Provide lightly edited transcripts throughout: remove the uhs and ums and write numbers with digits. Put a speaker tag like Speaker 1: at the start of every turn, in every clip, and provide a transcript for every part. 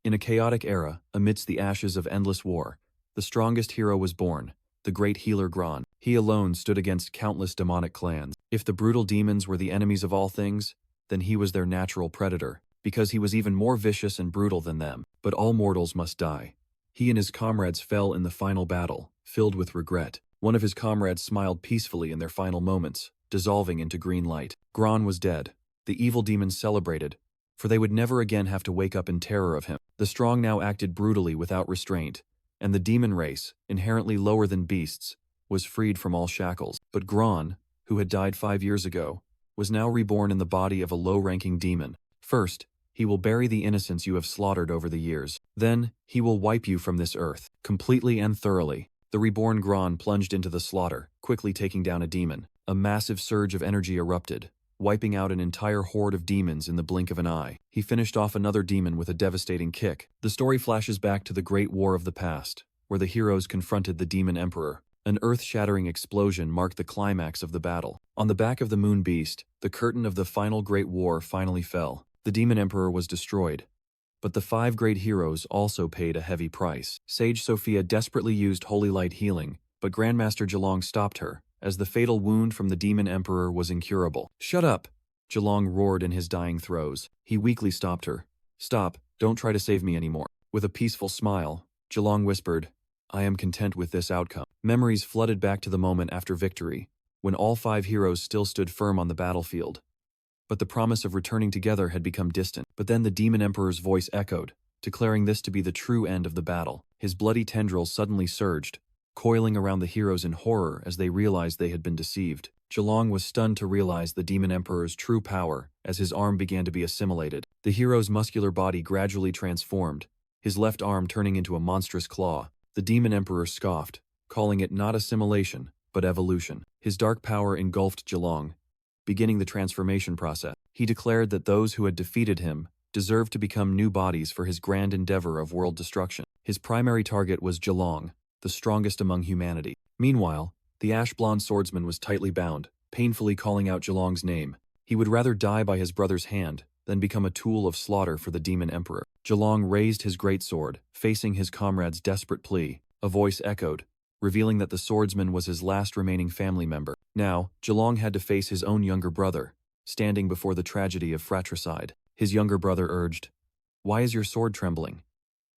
Speaker 1: In a chaotic era, amidst the ashes of endless war, the strongest hero was born, the great healer Gron. He alone stood against countless demonic clans. If the brutal demons were the enemies of all things, then he was their natural predator, because he was even more vicious and brutal than them. But all mortals must die. He and his comrades fell in the final battle, filled with regret. One of his comrades smiled peacefully in their final moments, dissolving into green light. Gron was dead. The evil demons celebrated, for they would never again have to wake up in terror of him. The strong now acted brutally without restraint, and the demon race, inherently lower than beasts, was freed from all shackles. But Gron, who had died 5 years ago, was now reborn in the body of a low-ranking demon. First, he will bury the innocents you have slaughtered over the years. Then, he will wipe you from this earth, completely and thoroughly. The reborn Gron plunged into the slaughter, quickly taking down a demon. A massive surge of energy erupted, wiping out an entire horde of demons in the blink of an eye. He finished off another demon with a devastating kick. The story flashes back to the Great War of the past, where the heroes confronted the Demon Emperor. An earth-shattering explosion marked the climax of the battle. On the back of the Moon Beast, the curtain of the final Great War finally fell. The Demon Emperor was destroyed. But the 5 great heroes also paid a heavy price. Sage Sophia desperately used Holy Light healing, but Grandmaster Zhelong stopped her, as the fatal wound from the Demon Emperor was incurable. "Shut up!" Zhelong roared in his dying throes. He weakly stopped her. "Stop, don't try to save me anymore." With a peaceful smile, Zhelong whispered, "I am content with this outcome." Memories flooded back to the moment after victory, when all 5 heroes still stood firm on the battlefield. But the promise of returning together had become distant. But then the Demon Emperor's voice echoed, declaring this to be the true end of the battle. His bloody tendrils suddenly surged, coiling around the heroes in horror as they realized they had been deceived. Zhelong was stunned to realize the Demon Emperor's true power as his arm began to be assimilated. The hero's muscular body gradually transformed, his left arm turning into a monstrous claw. The Demon Emperor scoffed, calling it not assimilation, but evolution. His dark power engulfed Zhelong, beginning the transformation process. He declared that those who had defeated him deserved to become new bodies for his grand endeavor of world destruction. His primary target was Zhelong, the strongest among humanity. Meanwhile, the ash-blonde swordsman was tightly bound, painfully calling out Zhelong's name. He would rather die by his brother's hand than become a tool of slaughter for the Demon Emperor. Zhelong raised his great sword, facing his comrade's desperate plea. A voice echoed, revealing that the swordsman was his last remaining family member. Now, Zhelong had to face his own younger brother, standing before the tragedy of fratricide. His younger brother urged, "Why is your sword trembling?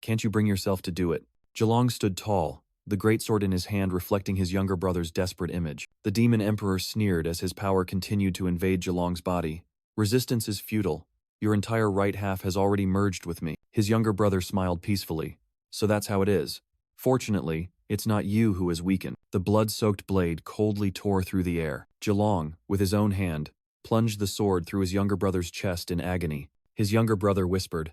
Speaker 1: Can't you bring yourself to do it?" Zhelong stood tall, the greatsword in his hand reflecting his younger brother's desperate image. The Demon Emperor sneered as his power continued to invade Zhelong's body. "Resistance is futile. Your entire right half has already merged with me." His younger brother smiled peacefully. "So that's how it is. Fortunately, it's not you who is weakened." The blood-soaked blade coldly tore through the air. Zhelong, with his own hand, plunged the sword through his younger brother's chest in agony. His younger brother whispered,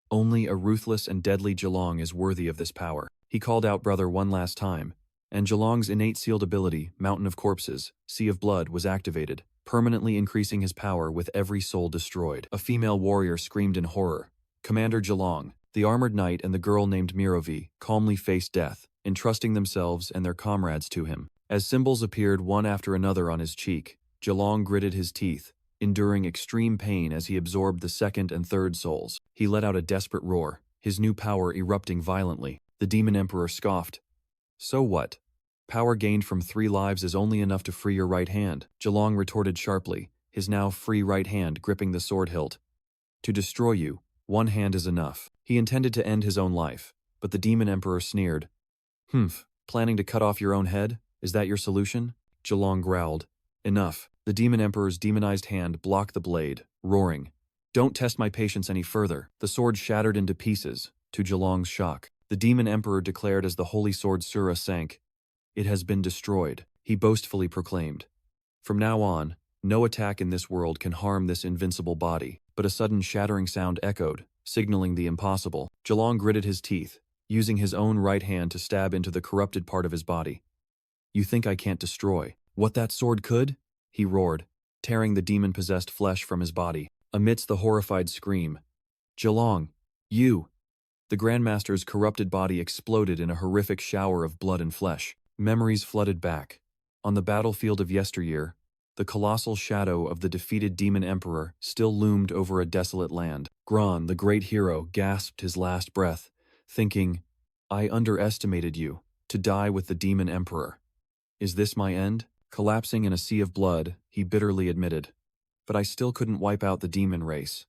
Speaker 1: "Only a ruthless and deadly Zhelong is worthy of this power." He called out brother one last time, and Zhelong's innate sealed ability, Mountain of Corpses, Sea of Blood, was activated, permanently increasing his power with every soul destroyed. A female warrior screamed in horror. Commander Zhelong, the armored knight and the girl named Mirovi, calmly faced death, entrusting themselves and their comrades to him. As symbols appeared one after another on his cheek, Zhelong gritted his teeth, enduring extreme pain as he absorbed the second and third souls. He let out a desperate roar, his new power erupting violently. The Demon Emperor scoffed. "So what? Power gained from 3 lives is only enough to free your right hand," Zhelong retorted sharply, his now free right hand gripping the sword hilt. "To destroy you, 1 hand is enough." He intended to end his own life, but the Demon Emperor sneered. "Humph, planning to cut off your own head? Is that your solution?" Zhelong growled. "Enough." The Demon Emperor's demonized hand blocked the blade, roaring, "Don't test my patience any further." The sword shattered into pieces, to Zhelong's shock. The Demon Emperor declared as the holy sword Asura sank, "It has been destroyed," he boastfully proclaimed. "From now on, no attack in this world can harm this invincible body." But a sudden shattering sound echoed, signaling the impossible. Zhelong gritted his teeth, using his own right hand to stab into the corrupted part of his body. "You think I can't destroy what that sword could?" he roared, tearing the demon-possessed flesh from his body. Amidst the horrified scream, "Zhelong, you!" The Grandmaster's corrupted body exploded in a horrific shower of blood and flesh. Memories flooded back. On the battlefield of yesteryear, The colossal shadow of the defeated demon emperor still loomed over a desolate land. Gron, the great hero, gasped his last breath, thinking, I underestimated you, to die with the demon emperor. Is this my end? Collapsing in a sea of blood, he bitterly admitted. But I still couldn't wipe out the demon race.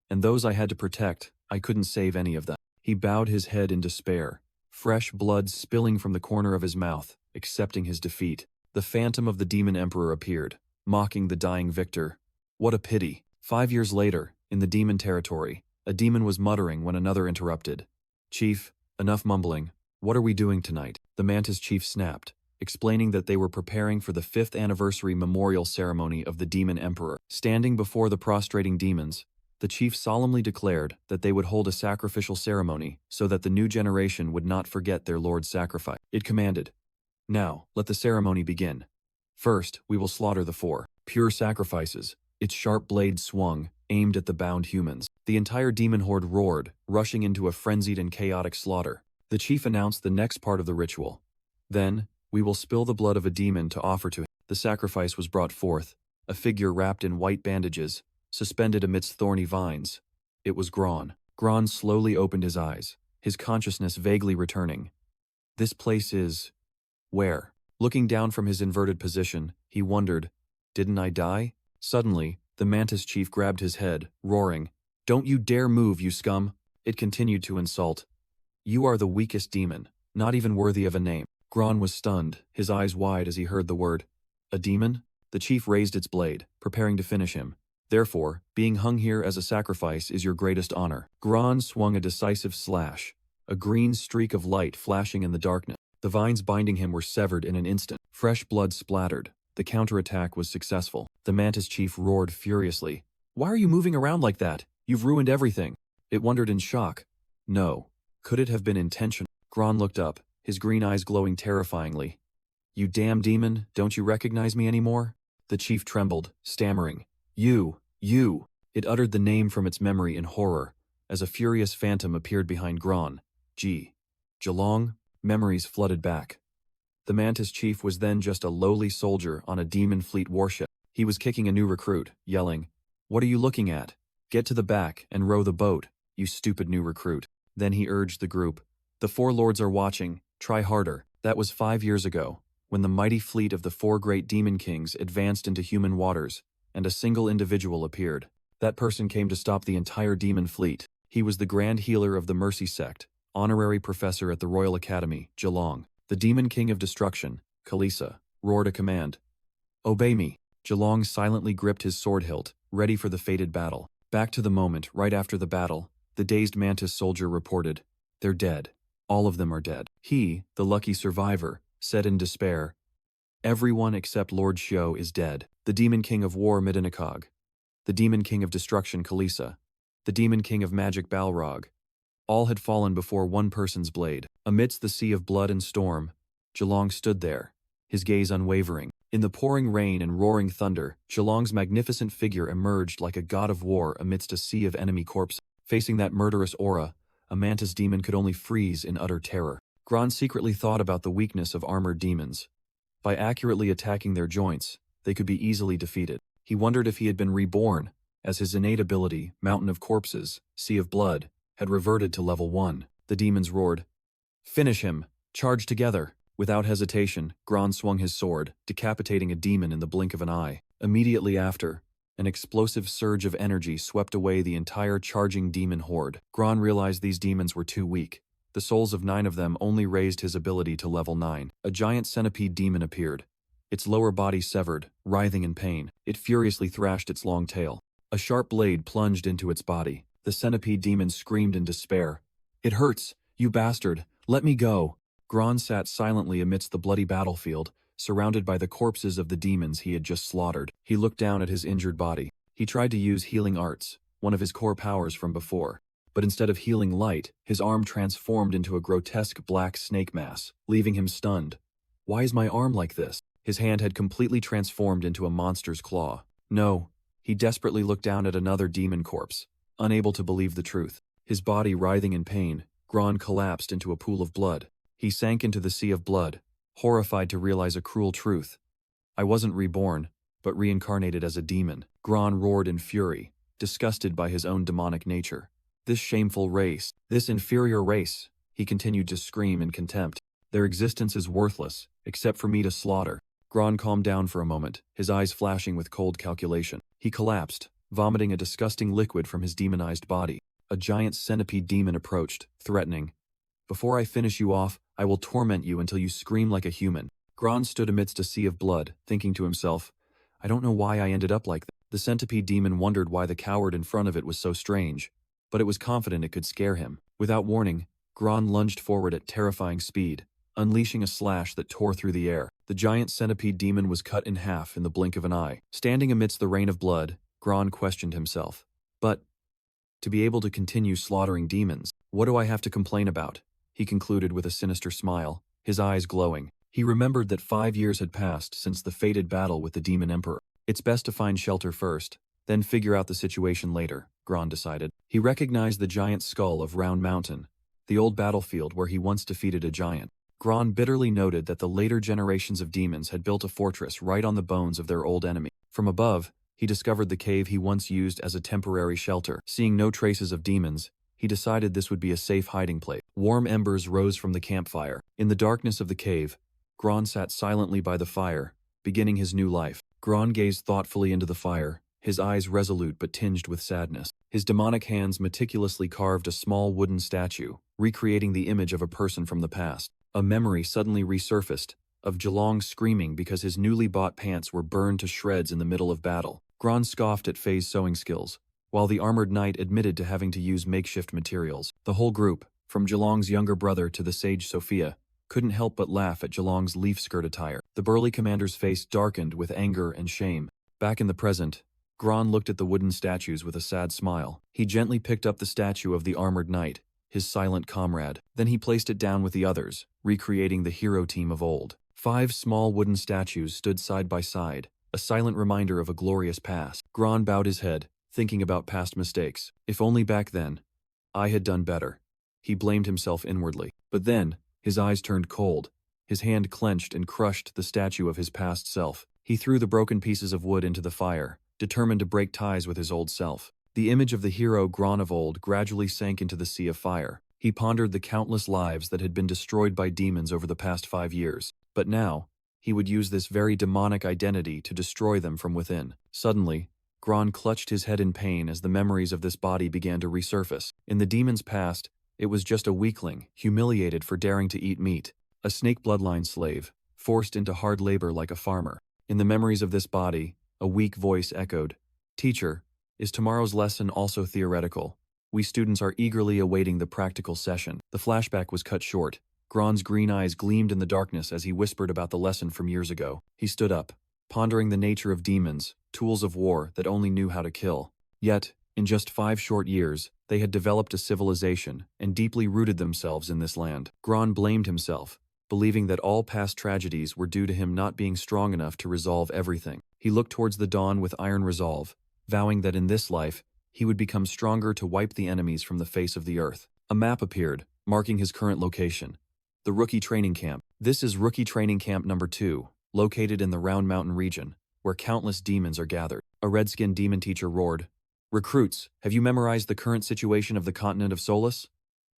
Speaker 1: And those I had to protect, I couldn't save any of them. He bowed his head in despair, fresh blood spilling from the corner of his mouth, accepting his defeat. The phantom of the demon emperor appeared, mocking the dying victor. What a pity. 5 years later, in the demon territory, a demon was muttering when another interrupted. Chief, enough mumbling. What are we doing tonight? The mantis chief snapped, explaining that they were preparing for the 5th anniversary memorial ceremony of the demon emperor. Standing before the prostrating demons, the chief solemnly declared that they would hold a sacrificial ceremony so that the new generation would not forget their lord's sacrifice. It commanded, now, let the ceremony begin. First, we will slaughter the 4 pure sacrifices. Its sharp blade swung, aimed at the bound humans. The entire demon horde roared, rushing into a frenzied and chaotic slaughter. The chief announced the next part of the ritual. Then, we will spill the blood of a demon to offer to him. The sacrifice was brought forth, a figure wrapped in white bandages, suspended amidst thorny vines. It was Gron. Gron slowly opened his eyes, his consciousness vaguely returning. This place is... where? Looking down from his inverted position, he wondered, didn't I die? Suddenly, the mantis chief grabbed his head, roaring, don't you dare move, you scum! It continued to insult. You are the weakest demon, not even worthy of a name. Gron was stunned, his eyes wide as he heard the word. A demon? The chief raised its blade, preparing to finish him. Therefore, being hung here as a sacrifice is your greatest honor. Gron swung a decisive slash, a green streak of light flashing in the darkness. The vines binding him were severed in an instant. Fresh blood splattered. The counterattack was successful. The mantis chief roared furiously. Why are you moving around like that? You've ruined everything. It wondered in shock. No. Could it have been intentional? Gron looked up, his green eyes glowing terrifyingly. You damn demon, don't you recognize me anymore? The chief trembled, stammering. You. It uttered the name from its memory in horror, as a furious phantom appeared behind Gron. Gelong. Memories flooded back. The mantis chief was then just a lowly soldier on a demon fleet warship. He was kicking a new recruit, yelling, What are you looking at? Get to the back and row the boat, you stupid new recruit. Then he urged the group. The 4 lords are watching, try harder. That was 5 years ago, when the mighty fleet of the 4 great demon kings advanced into human waters, and a single individual appeared. That person came to stop the entire demon fleet. He was the grand healer of the Mercy sect, honorary professor at the Royal Academy, Gelong. The demon king of destruction, Kalisa, roared a command. Obey me. Gelong silently gripped his sword hilt, ready for the fated battle. Back to the moment, right after the battle, the dazed mantis soldier reported, they're dead. All of them are dead. He, the lucky survivor, said in despair, everyone except Lord Xiao is dead. The demon king of war, Midinikog. The demon king of destruction, Kalisa. The demon king of magic, Balrog. All had fallen before one person's blade. Amidst the sea of blood and storm, Gelong stood there, his gaze unwavering. In the pouring rain and roaring thunder, Gelong's magnificent figure emerged like a god of war amidst a sea of enemy corpses. Facing that murderous aura, a mantis demon could only freeze in utter terror. Gron secretly thought about the weakness of armored demons. By accurately attacking their joints, they could be easily defeated. He wondered if he had been reborn, as his innate ability, Mountain of Corpses, Sea of Blood, had reverted to level 1. The demons roared. Finish him! Charge together! Without hesitation, Gron swung his sword, decapitating a demon in the blink of an eye. Immediately after, an explosive surge of energy swept away the entire charging demon horde. Gron realized these demons were too weak. The souls of 9 of them only raised his ability to level 9. A giant centipede demon appeared, its lower body severed, writhing in pain. It furiously thrashed its long tail. A sharp blade plunged into its body. The centipede demon screamed in despair. It hurts, you bastard! Let me go! Gron sat silently amidst the bloody battlefield, surrounded by the corpses of the demons he had just slaughtered. He looked down at his injured body. He tried to use healing arts, one of his core powers from before. But instead of healing light, his arm transformed into a grotesque black snake mass, leaving him stunned. Why is my arm like this? His hand had completely transformed into a monster's claw. No. He desperately looked down at another demon corpse, unable to believe the truth. His body writhing in pain, Gron collapsed into a pool of blood. He sank into the sea of blood, horrified to realize a cruel truth. I wasn't reborn. but reincarnated as a demon. Gron roared in fury, disgusted by his own demonic nature. This shameful race, this inferior race, he continued to scream in contempt. Their existence is worthless, except for me to slaughter. Gron calmed down for a moment, his eyes flashing with cold calculation. He collapsed, vomiting a disgusting liquid from his demonized body. A giant centipede demon approached, threatening. Before I finish you off, I will torment you until you scream like a human. Gron stood amidst a sea of blood, thinking to himself, I don't know why I ended up like that. The centipede demon wondered why the coward in front of it was so strange, but it was confident it could scare him. Without warning, Gron lunged forward at terrifying speed, unleashing a slash that tore through the air. The giant centipede demon was cut in half in the blink of an eye. Standing amidst the rain of blood, Gron questioned himself. But, to be able to continue slaughtering demons, what do I have to complain about? He concluded with a sinister smile, his eyes glowing. He remembered that 5 years had passed since the fated battle with the Demon Emperor. It's best to find shelter first, then figure out the situation later, Gron decided. He recognized the giant skull of Round Mountain, the old battlefield where he once defeated a giant. Gron bitterly noted that the later generations of demons had built a fortress right on the bones of their old enemy. From above, he discovered the cave he once used as a temporary shelter. Seeing no traces of demons, he decided this would be a safe hiding place. Warm embers rose from the campfire. In the darkness of the cave, Gron sat silently by the fire, beginning his new life. Gron gazed thoughtfully into the fire, his eyes resolute but tinged with sadness. His demonic hands meticulously carved a small wooden statue, recreating the image of a person from the past. A memory suddenly resurfaced, of Jelong screaming because his newly bought pants were burned to shreds in the middle of battle. Gron scoffed at Faye's sewing skills, while the armored knight admitted to having to use makeshift materials. The whole group, from Jelong's younger brother to the sage Sophia, couldn't help but laugh at Jelong's leaf skirt attire. The burly commander's face darkened with anger and shame. Back in the present, Gron looked at the wooden statues with a sad smile. He gently picked up the statue of the armored knight, his silent comrade. Then he placed it down with the others, recreating the hero team of old. 5 small wooden statues stood side by side, a silent reminder of a glorious past. Gron bowed his head, thinking about past mistakes. If only back then, I had done better. He blamed himself inwardly. But then, his eyes turned cold. His hand clenched and crushed the statue of his past self. He threw the broken pieces of wood into the fire, determined to break ties with his old self. The image of the hero Gron of old gradually sank into the sea of fire. He pondered the countless lives that had been destroyed by demons over the past 5 years. But now, he would use this very demonic identity to destroy them from within. Suddenly, Gron clutched his head in pain as the memories of this body began to resurface. In the demon's past, it was just a weakling, humiliated for daring to eat meat, a snake bloodline slave, forced into hard labor like a farmer. In the memories of this body, a weak voice echoed, "Teacher, is tomorrow's lesson also theoretical? We students are eagerly awaiting the practical session." The flashback was cut short. Gron's green eyes gleamed in the darkness as he whispered about the lesson from years ago. He stood up, pondering the nature of demons, tools of war that only knew how to kill. Yet, in just 5 short years, they had developed a civilization and deeply rooted themselves in this land. Gron blamed himself, believing that all past tragedies were due to him not being strong enough to resolve everything. He looked towards the dawn with iron resolve, vowing that in this life, he would become stronger to wipe the enemies from the face of the earth. A map appeared, marking his current location. The Rookie Training Camp. This is Rookie Training Camp number 2, located in the Round Mountain region, where countless demons are gathered. A red-skinned demon teacher roared, "Recruits, have you memorized the current situation of the continent of Solus?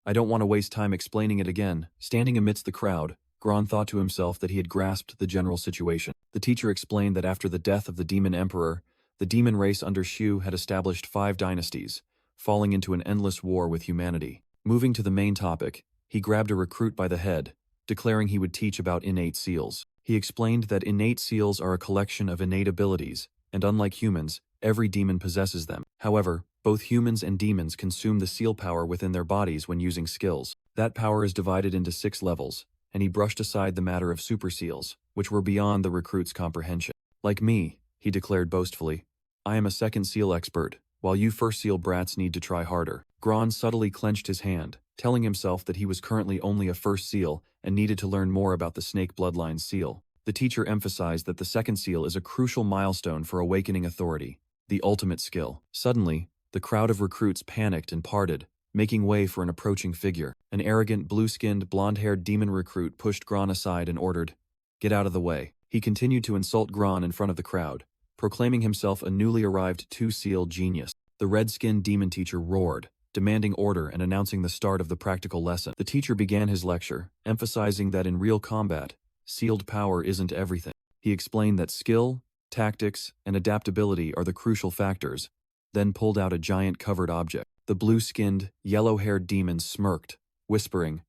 Speaker 1: I don't want to waste time explaining it again." Standing amidst the crowd, Gron thought to himself that he had grasped the general situation. The teacher explained that after the death of the Demon Emperor, the demon race under Shu had established 5 dynasties, falling into an endless war with humanity. Moving to the main topic, he grabbed a recruit by the head, declaring he would teach about innate seals. He explained that innate seals are a collection of innate abilities, and unlike humans, every demon possesses them. However, both humans and demons consume the seal power within their bodies when using skills. That power is divided into 6 levels, and he brushed aside the matter of super seals, which were beyond the recruit's comprehension. "Like me," he declared boastfully, "I am a second seal expert, while you first seal brats need to try harder." Gron subtly clenched his hand, telling himself that he was currently only a first seal and needed to learn more about the snake bloodline seal. The teacher emphasized that the second seal is a crucial milestone for awakening authority, the ultimate skill. Suddenly, the crowd of recruits panicked and parted, making way for an approaching figure. An arrogant, blue-skinned, blonde-haired demon recruit pushed Gron aside and ordered, "Get out of the way." He continued to insult Gron in front of the crowd, proclaiming himself a newly arrived two-seal genius. The red-skinned demon teacher roared, demanding order and announcing the start of the practical lesson. The teacher began his lecture, emphasizing that in real combat, sealed power isn't everything. He explained that skill, tactics, and adaptability are the crucial factors, then pulled out a giant covered object. The blue-skinned, yellow-haired demon smirked, whispering,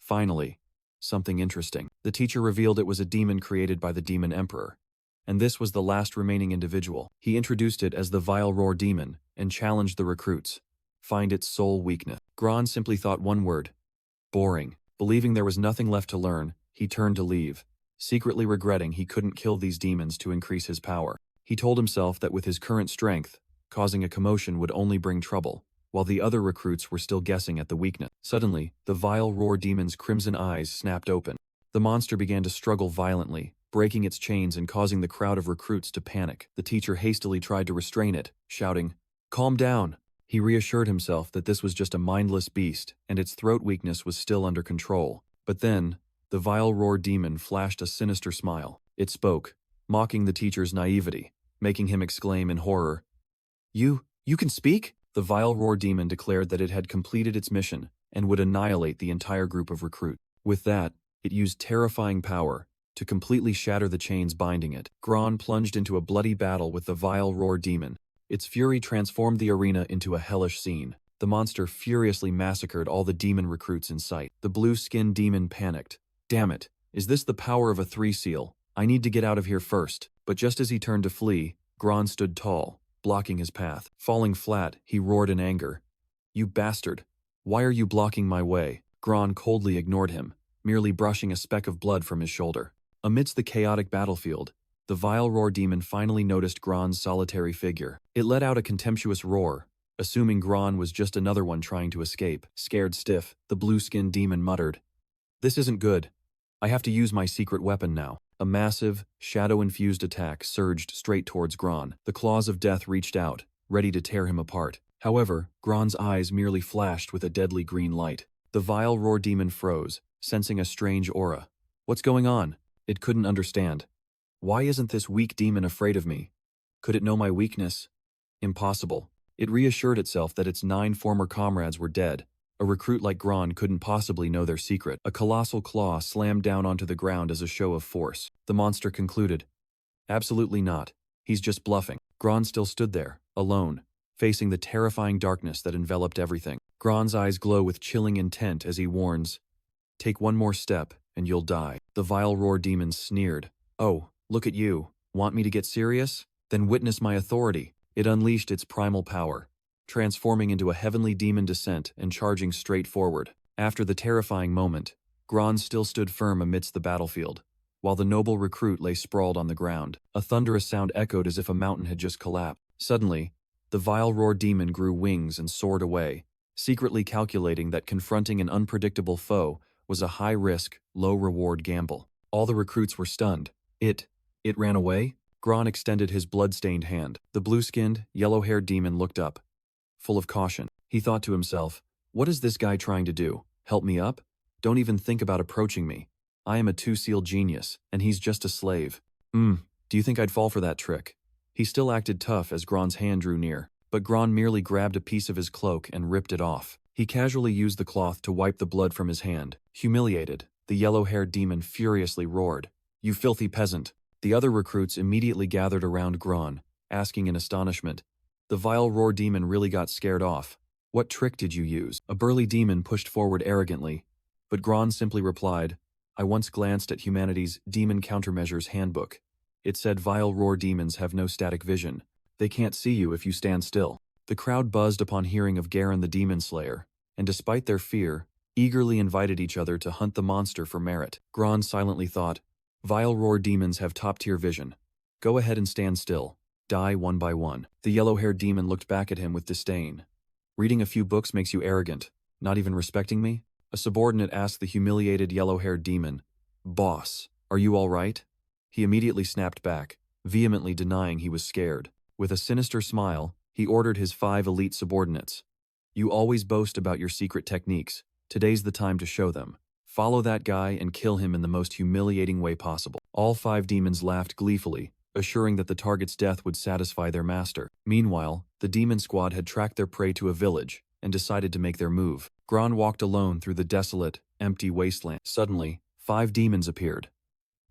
Speaker 1: "Finally, something interesting." The teacher revealed it was a demon created by the Demon Emperor, and this was the last remaining individual. He introduced it as the Vile Roar Demon and challenged the recruits. Find its sole weakness. Gron simply thought one word: boring. Believing there was nothing left to learn, he turned to leave, secretly regretting he couldn't kill these demons to increase his power. He told himself that with his current strength, causing a commotion would only bring trouble, while the other recruits were still guessing at the weakness. Suddenly, the Vile Roar Demon's crimson eyes snapped open. The monster began to struggle violently, breaking its chains and causing the crowd of recruits to panic. The teacher hastily tried to restrain it, shouting, "Calm down." He reassured himself that this was just a mindless beast and its throat weakness was still under control. But then, the Vile Roar Demon flashed a sinister smile. It spoke, mocking the teacher's naivety, making him exclaim in horror, You can speak?" The Vile Roar Demon declared that it had completed its mission and would annihilate the entire group of recruits. With that, it used terrifying power to completely shatter the chains binding it. Gron plunged into a bloody battle with the Vile Roar Demon. Its fury transformed the arena into a hellish scene. The monster furiously massacred all the demon recruits in sight. The blue-skinned demon panicked. "Damn it, is this the power of a three-seal? I need to get out of here first." But just as he turned to flee, Gron stood tall, blocking his path. Falling flat, he roared in anger. "You bastard! Why are you blocking my way?" Gron coldly ignored him, merely brushing a speck of blood from his shoulder. Amidst the chaotic battlefield, the Vile Roar Demon finally noticed Gron's solitary figure. It let out a contemptuous roar, assuming Gron was just another one trying to escape. Scared stiff, the blue-skinned demon muttered, "This isn't good. I have to use my secret weapon now." A massive, shadow-infused attack surged straight towards Gron. The claws of death reached out, ready to tear him apart. However, Gron's eyes merely flashed with a deadly green light. The Vile Roar Demon froze, sensing a strange aura. "What's going on?" It couldn't understand. "Why isn't this weak demon afraid of me? Could it know my weakness? Impossible." It reassured itself that its 9 former comrades were dead. A recruit like Gron couldn't possibly know their secret. A colossal claw slammed down onto the ground as a show of force. The monster concluded, "Absolutely not. He's just bluffing." Gron still stood there, alone, facing the terrifying darkness that enveloped everything. Gron's eyes glow with chilling intent as he warns, "Take one more step, and you'll die." The Vile Roar Demon sneered, "Oh, look at you. Want me to get serious? Then witness my authority." It unleashed its primal power, transforming into a heavenly demon descent and charging straight forward. After the terrifying moment, Gron still stood firm amidst the battlefield, while the noble recruit lay sprawled on the ground. A thunderous sound echoed as if a mountain had just collapsed. Suddenly, the Vile Roar Demon grew wings and soared away, secretly calculating that confronting an unpredictable foe was a high-risk, low-reward gamble. All the recruits were stunned. It ran away? Gron extended his blood-stained hand. The blue-skinned, yellow-haired demon looked up, full of caution. He thought to himself, "What is this guy trying to do? Help me up? Don't even think about approaching me. I am a two-seal genius, and he's just a slave. Do you think I'd fall for that trick?" He still acted tough as Gron's hand drew near, but Gron merely grabbed a piece of his cloak and ripped it off. He casually used the cloth to wipe the blood from his hand. Humiliated, the yellow-haired demon furiously roared, "You filthy peasant!" The other recruits immediately gathered around Gron, asking in astonishment, "The Vile Roar Demon really got scared off. What trick did you use?" A burly demon pushed forward arrogantly, but Gron simply replied, "I once glanced at humanity's Demon Countermeasures Handbook. It said Vile Roar Demons have no static vision. They can't see you if you stand still." The crowd buzzed upon hearing of Garen the Demon Slayer, and despite their fear, eagerly invited each other to hunt the monster for merit. Gron silently thought, "Vile Roar Demons have top-tier vision. Go ahead and stand still. Die one by one." The yellow-haired demon looked back at him with disdain. "Reading a few books makes you arrogant, not even respecting me?" A subordinate asked the humiliated yellow-haired demon, "Boss, are you all right?" He immediately snapped back, vehemently denying he was scared. With a sinister smile, he ordered his 5 elite subordinates, "You always boast about your secret techniques. Today's the time to show them. Follow that guy and kill him in the most humiliating way possible." All 5 demons laughed gleefully, assuring that the target's death would satisfy their master. Meanwhile, the demon squad had tracked their prey to a village and decided to make their move. Gron walked alone through the desolate, empty wasteland. Suddenly, 5 demons appeared.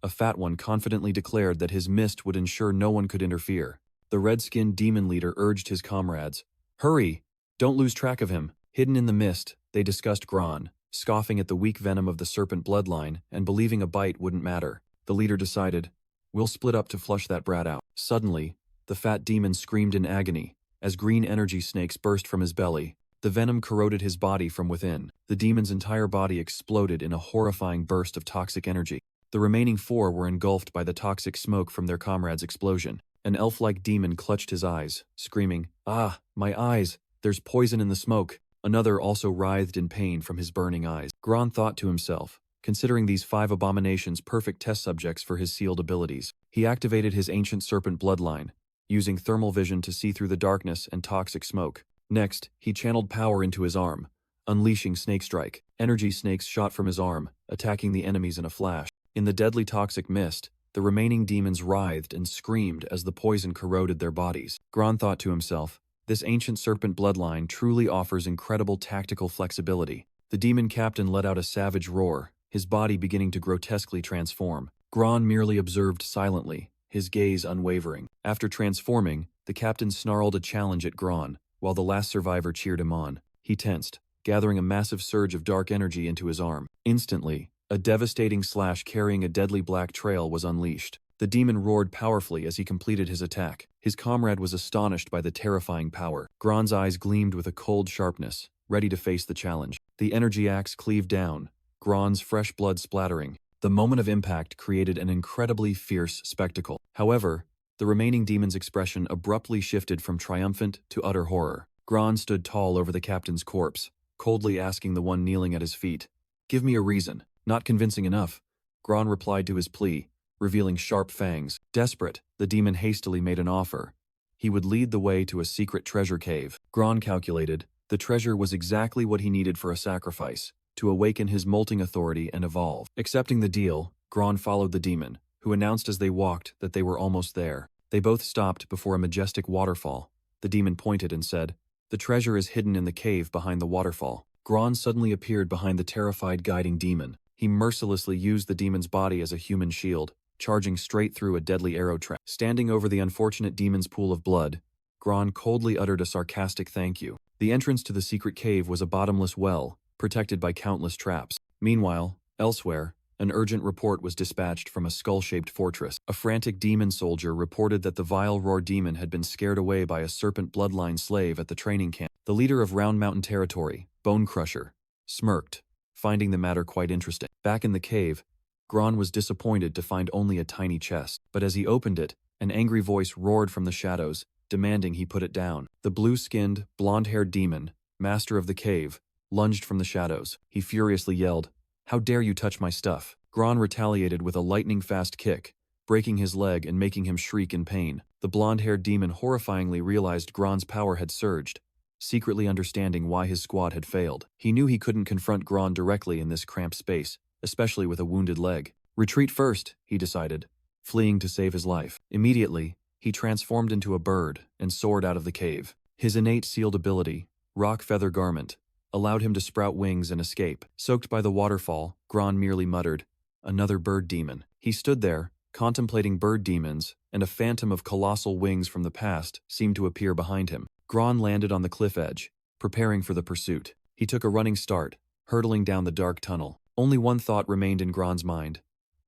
Speaker 1: A fat one confidently declared that his mist would ensure no one could interfere. The red-skinned demon leader urged his comrades, "Hurry! Don't lose track of him." Hidden in the mist, they discussed Gron, scoffing at the weak venom of the serpent bloodline and believing a bite wouldn't matter. The leader decided, "We'll split up to flush that brat out." Suddenly, the fat demon screamed in agony as green energy snakes burst from his belly. The venom corroded his body from within. The demon's entire body exploded in a horrifying burst of toxic energy. The remaining 4 were engulfed by the toxic smoke from their comrade's explosion. An elf-like demon clutched his eyes, screaming, "Ah, my eyes! There's poison in the smoke." Another also writhed in pain from his burning eyes. Gron thought to himself, considering these 5 abominations perfect test subjects for his sealed abilities. He activated his ancient serpent bloodline, using thermal vision to see through the darkness and toxic smoke. Next, he channeled power into his arm, unleashing Snake Strike. Energy snakes shot from his arm, attacking the enemies in a flash. In the deadly toxic mist, the remaining demons writhed and screamed as the poison corroded their bodies. Gron thought to himself, this ancient serpent bloodline truly offers incredible tactical flexibility. The demon captain let out a savage roar, his body beginning to grotesquely transform. Gron merely observed silently, his gaze unwavering. After transforming, the captain snarled a challenge at Gron, while the last survivor cheered him on. He tensed, gathering a massive surge of dark energy into his arm. Instantly, a devastating slash carrying a deadly black trail was unleashed. The demon roared powerfully as he completed his attack. His comrade was astonished by the terrifying power. Gron's eyes gleamed with a cold sharpness, ready to face the challenge. The energy axe cleaved down, Gron's fresh blood splattering. The moment of impact created an incredibly fierce spectacle. However, the remaining demon's expression abruptly shifted from triumphant to utter horror. Gron stood tall over the captain's corpse, coldly asking the one kneeling at his feet, "Give me a reason." Not convincing enough, Gron replied to his plea, revealing sharp fangs. Desperate, the demon hastily made an offer. He would lead the way to a secret treasure cave. Gron calculated, the treasure was exactly what he needed for a sacrifice, to awaken his molting authority and evolve. Accepting the deal, Gron followed the demon, who announced as they walked that they were almost there. They both stopped before a majestic waterfall. The demon pointed and said, "The treasure is hidden in the cave behind the waterfall." Gron suddenly appeared behind the terrified guiding demon. He mercilessly used the demon's body as a human shield, charging straight through a deadly arrow trap. Standing over the unfortunate demon's pool of blood, Gron coldly uttered a sarcastic thank you. The entrance to the secret cave was a bottomless well, protected by countless traps. Meanwhile, elsewhere, an urgent report was dispatched from a skull-shaped fortress. A frantic demon soldier reported that the vile roar demon had been scared away by a serpent bloodline slave at the training camp. The leader of Round Mountain Territory, Bone Crusher, smirked, finding the matter quite interesting. Back in the cave, Gron was disappointed to find only a tiny chest, but as he opened it, an angry voice roared from the shadows, demanding he put it down. The blue-skinned, blonde-haired demon, master of the cave, lunged from the shadows. He furiously yelled, "How dare you touch my stuff?" Gron retaliated with a lightning-fast kick, breaking his leg and making him shriek in pain. The blonde-haired demon horrifyingly realized Gron's power had surged, secretly understanding why his squad had failed. He knew he couldn't confront Gron directly in this cramped space, especially with a wounded leg. Retreat first, he decided, fleeing to save his life. Immediately, he transformed into a bird and soared out of the cave. His innate sealed ability, Rock Feather Garment, allowed him to sprout wings and escape. Soaked by the waterfall, Gron merely muttered, "Another bird demon." He stood there, contemplating bird demons, and a phantom of colossal wings from the past seemed to appear behind him. Gron landed on the cliff edge, preparing for the pursuit. He took a running start, hurtling down the dark tunnel. Only one thought remained in Gron's mind.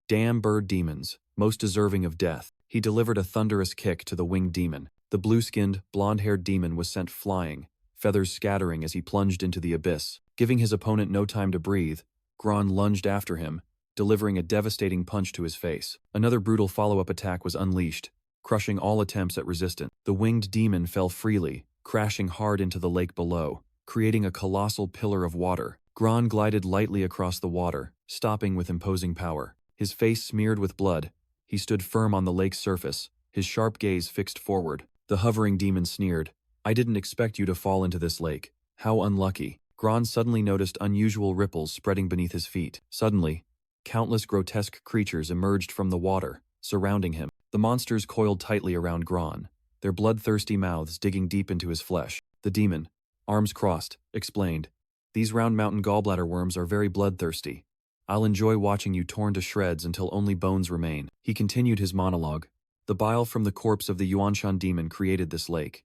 Speaker 1: Damn bird demons, most deserving of death. He delivered a thunderous kick to the winged demon. The blue-skinned, blonde-haired demon was sent flying, feathers scattering as he plunged into the abyss. Giving his opponent no time to breathe, Gron lunged after him, delivering a devastating punch to his face. Another brutal follow-up attack was unleashed, crushing all attempts at resistance. The winged demon fell freely, crashing hard into the lake below, creating a colossal pillar of water. Gron glided lightly across the water, stopping with imposing power. His face smeared with blood, he stood firm on the lake's surface, his sharp gaze fixed forward. The hovering demon sneered, "I didn't expect you to fall into this lake. How unlucky." Gron suddenly noticed unusual ripples spreading beneath his feet. Suddenly, countless grotesque creatures emerged from the water, surrounding him. The monsters coiled tightly around Gron, their bloodthirsty mouths digging deep into his flesh. The demon, arms crossed, explained, "These round mountain gallbladder worms are very bloodthirsty. I'll enjoy watching you torn to shreds until only bones remain." He continued his monologue. The bile from the corpse of the Yuanshan demon created this lake.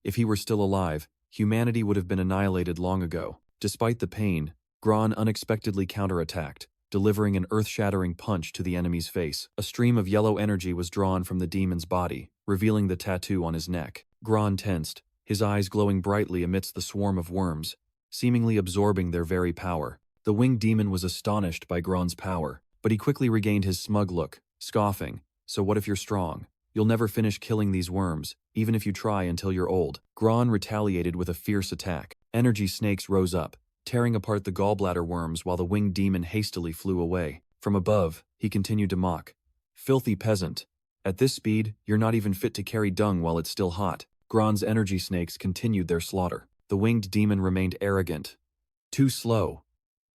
Speaker 1: If he were still alive, humanity would have been annihilated long ago. Despite the pain, Gron unexpectedly counterattacked, delivering an earth-shattering punch to the enemy's face. A stream of yellow energy was drawn from the demon's body, revealing the tattoo on his neck. Gron tensed, his eyes glowing brightly amidst the swarm of worms, seemingly absorbing their very power. The winged demon was astonished by Gron's power, but he quickly regained his smug look, scoffing, "So what if you're strong? You'll never finish killing these worms, even if you try until you're old." Gron retaliated with a fierce attack. Energy snakes rose up, tearing apart the gallbladder worms while the winged demon hastily flew away. From above, he continued to mock, "Filthy peasant. At this speed, you're not even fit to carry dung while it's still hot." Gron's energy snakes continued their slaughter. The winged demon remained arrogant. "Too slow.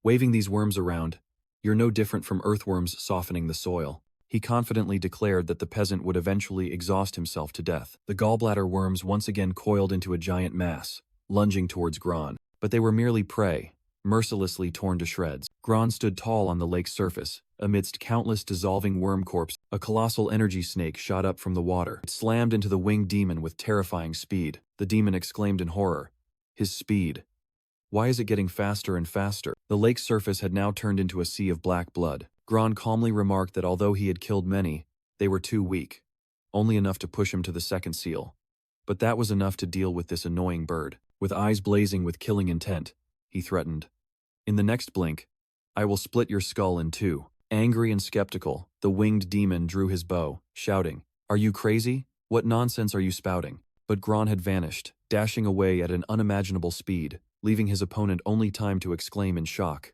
Speaker 1: Waving these worms around, you're no different from earthworms softening the soil." He confidently declared that the peasant would eventually exhaust himself to death. The gallbladder worms once again coiled into a giant mass, lunging towards Gron. But they were merely prey, mercilessly torn to shreds. Gron stood tall on the lake's surface, amidst countless dissolving worm corpses. A colossal energy snake shot up from the water. It slammed into the winged demon with terrifying speed. The demon exclaimed in horror, "His speed. Why is it getting faster and faster?" The lake's surface had now turned into a sea of black blood. Gron calmly remarked that although he had killed many, they were too weak, only enough to push him to the second seal. But that was enough to deal with this annoying bird. With eyes blazing with killing intent, he threatened, "In the next blink, I will split your skull in two." Angry and skeptical, the winged demon drew his bow, shouting, "Are you crazy? What nonsense are you spouting?" But Gron had vanished, dashing away at an unimaginable speed, leaving his opponent only time to exclaim in shock,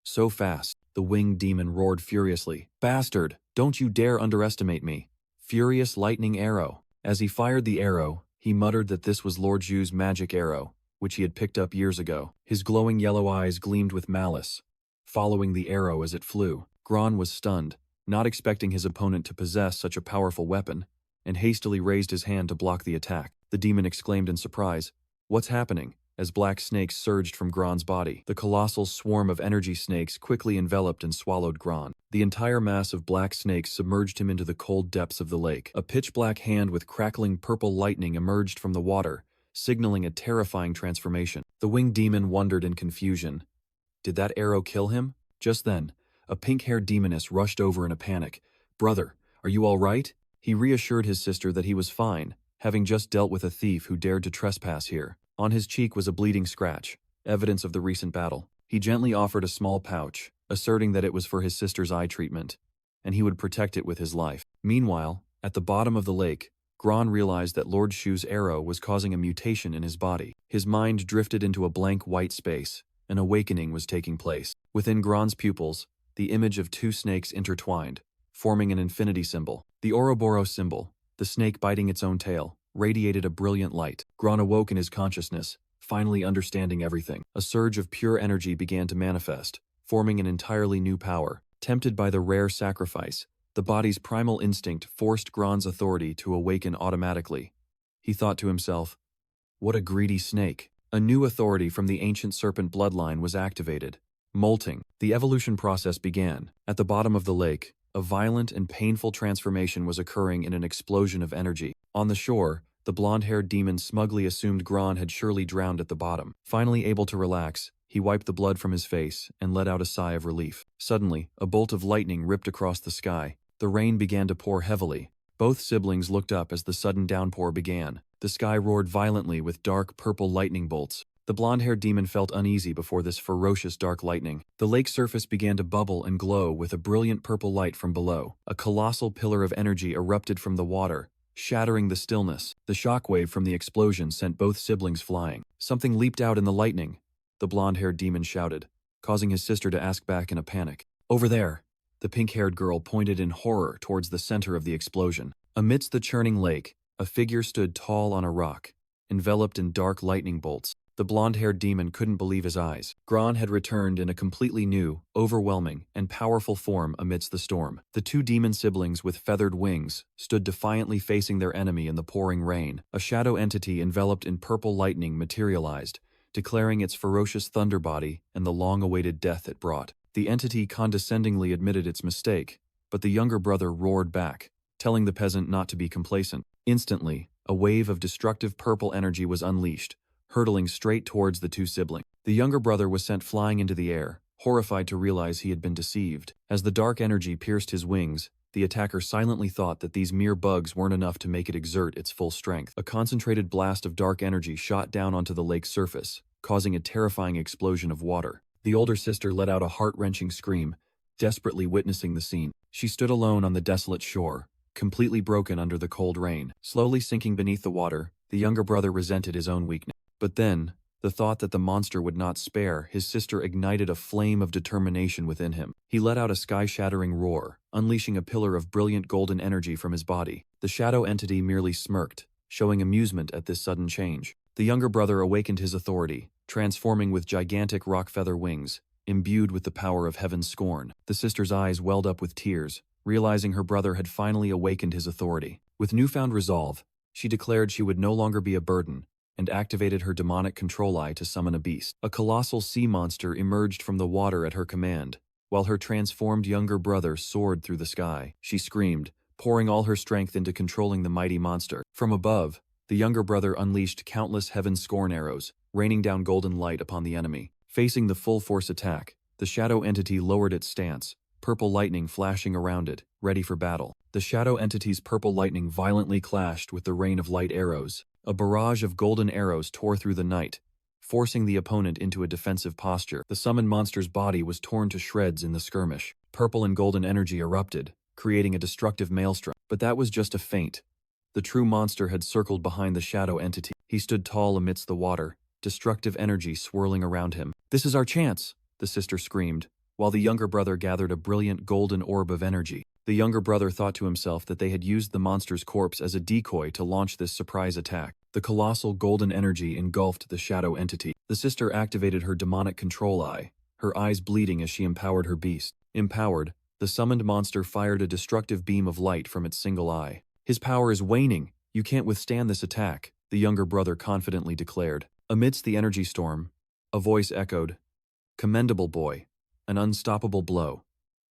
Speaker 1: "So fast." The winged demon roared furiously, "Bastard, don't you dare underestimate me. Furious lightning arrow." As he fired the arrow, he muttered that this was Lord Zhu's magic arrow, which he had picked up years ago. His glowing yellow eyes gleamed with malice, following the arrow as it flew. Gron was stunned, not expecting his opponent to possess such a powerful weapon, and hastily raised his hand to block the attack. The demon exclaimed in surprise, "What's happening?" as black snakes surged from Gron's body. The colossal swarm of energy snakes quickly enveloped and swallowed Gron. The entire mass of black snakes submerged him into the cold depths of the lake. A pitch-black hand with crackling purple lightning emerged from the water, signaling a terrifying transformation. The winged demon wondered in confusion. Did that arrow kill him? Just then, a pink-haired demoness rushed over in a panic. "Brother, are you all right?" He reassured his sister that he was fine, having just dealt with a thief who dared to trespass here. On his cheek was a bleeding scratch, evidence of the recent battle. He gently offered a small pouch, asserting that it was for his sister's eye treatment, and he would protect it with his life. Meanwhile, at the bottom of the lake, Gron realized that Lord Shu's arrow was causing a mutation in his body. His mind drifted into a blank white space. An awakening was taking place. Within Gron's pupils, the image of two snakes intertwined, forming an infinity symbol. The Ouroboros symbol, the snake biting its own tail, radiated a brilliant light. Gron awoke in his consciousness, finally understanding everything. A surge of pure energy began to manifest, forming an entirely new power. Tempted by the rare sacrifice, the body's primal instinct forced Gron's authority to awaken automatically. He thought to himself, "What a greedy snake." A new authority from the ancient serpent bloodline was activated. Molting. The evolution process began. At the bottom of the lake, a violent and painful transformation was occurring in an explosion of energy. On the shore, the blonde-haired demon smugly assumed Gron had surely drowned at the bottom. Finally able to relax, he wiped the blood from his face and let out a sigh of relief. Suddenly, a bolt of lightning ripped across the sky. The rain began to pour heavily. Both siblings looked up as the sudden downpour began. The sky roared violently with dark purple lightning bolts. The blonde-haired demon felt uneasy before this ferocious dark lightning. The lake's surface began to bubble and glow with a brilliant purple light from below. A colossal pillar of energy erupted from the water, shattering the stillness. The shockwave from the explosion sent both siblings flying. Something leaped out in the lightning, the blonde-haired demon shouted, causing his sister to ask back in a panic. "Over there!" The pink-haired girl pointed in horror towards the center of the explosion. Amidst the churning lake, a figure stood tall on a rock, enveloped in dark lightning bolts. The blonde-haired demon couldn't believe his eyes. Gron had returned in a completely new, overwhelming, and powerful form amidst the storm. The two demon siblings with feathered wings stood defiantly facing their enemy in the pouring rain. A shadow entity enveloped in purple lightning materialized, declaring its ferocious thunder body and the long-awaited death it brought. The entity condescendingly admitted its mistake, but the younger brother roared back, telling the peasant not to be complacent. Instantly, a wave of destructive purple energy was unleashed, hurtling straight towards the two siblings. The younger brother was sent flying into the air, horrified to realize he had been deceived. As the dark energy pierced his wings, the attacker silently thought that these mere bugs weren't enough to make it exert its full strength. A concentrated blast of dark energy shot down onto the lake's surface, causing a terrifying explosion of water. The older sister let out a heart-wrenching scream, desperately witnessing the scene. She stood alone on the desolate shore, completely broken under the cold rain. Slowly sinking beneath the water, the younger brother resented his own weakness. But then, the thought that the monster would not spare his sister ignited a flame of determination within him. He let out a sky-shattering roar, unleashing a pillar of brilliant golden energy from his body. The shadow entity merely smirked, showing amusement at this sudden change. The younger brother awakened his authority, transforming with gigantic rock feather wings, imbued with the power of heaven's scorn. The sister's eyes welled up with tears, realizing her brother had finally awakened his authority. With newfound resolve, she declared she would no longer be a burden, and activated her demonic control eye to summon a beast. A colossal sea monster emerged from the water at her command, while her transformed younger brother soared through the sky. She screamed, pouring all her strength into controlling the mighty monster. From above, the younger brother unleashed countless heaven scorn arrows, raining down golden light upon the enemy. Facing the full-force attack, the shadow entity lowered its stance, purple lightning flashing around it, ready for battle. The shadow entity's purple lightning violently clashed with the rain of light arrows. A barrage of golden arrows tore through the night, forcing the opponent into a defensive posture. The summoned monster's body was torn to shreds in the skirmish. Purple and golden energy erupted, creating a destructive maelstrom. But that was just a feint. The true monster had circled behind the shadow entity. He stood tall amidst the water, destructive energy swirling around him. "This is our chance," the sister screamed, while the younger brother gathered a brilliant golden orb of energy. The younger brother thought to himself that they had used the monster's corpse as a decoy to launch this surprise attack. The colossal golden energy engulfed the shadow entity. The sister activated her demonic control eye, her eyes bleeding as she empowered her beast. Empowered, the summoned monster fired a destructive beam of light from its single eye. "His power is waning. You can't withstand this attack," the younger brother confidently declared. Amidst the energy storm, a voice echoed, "Commendable boy. An unstoppable blow.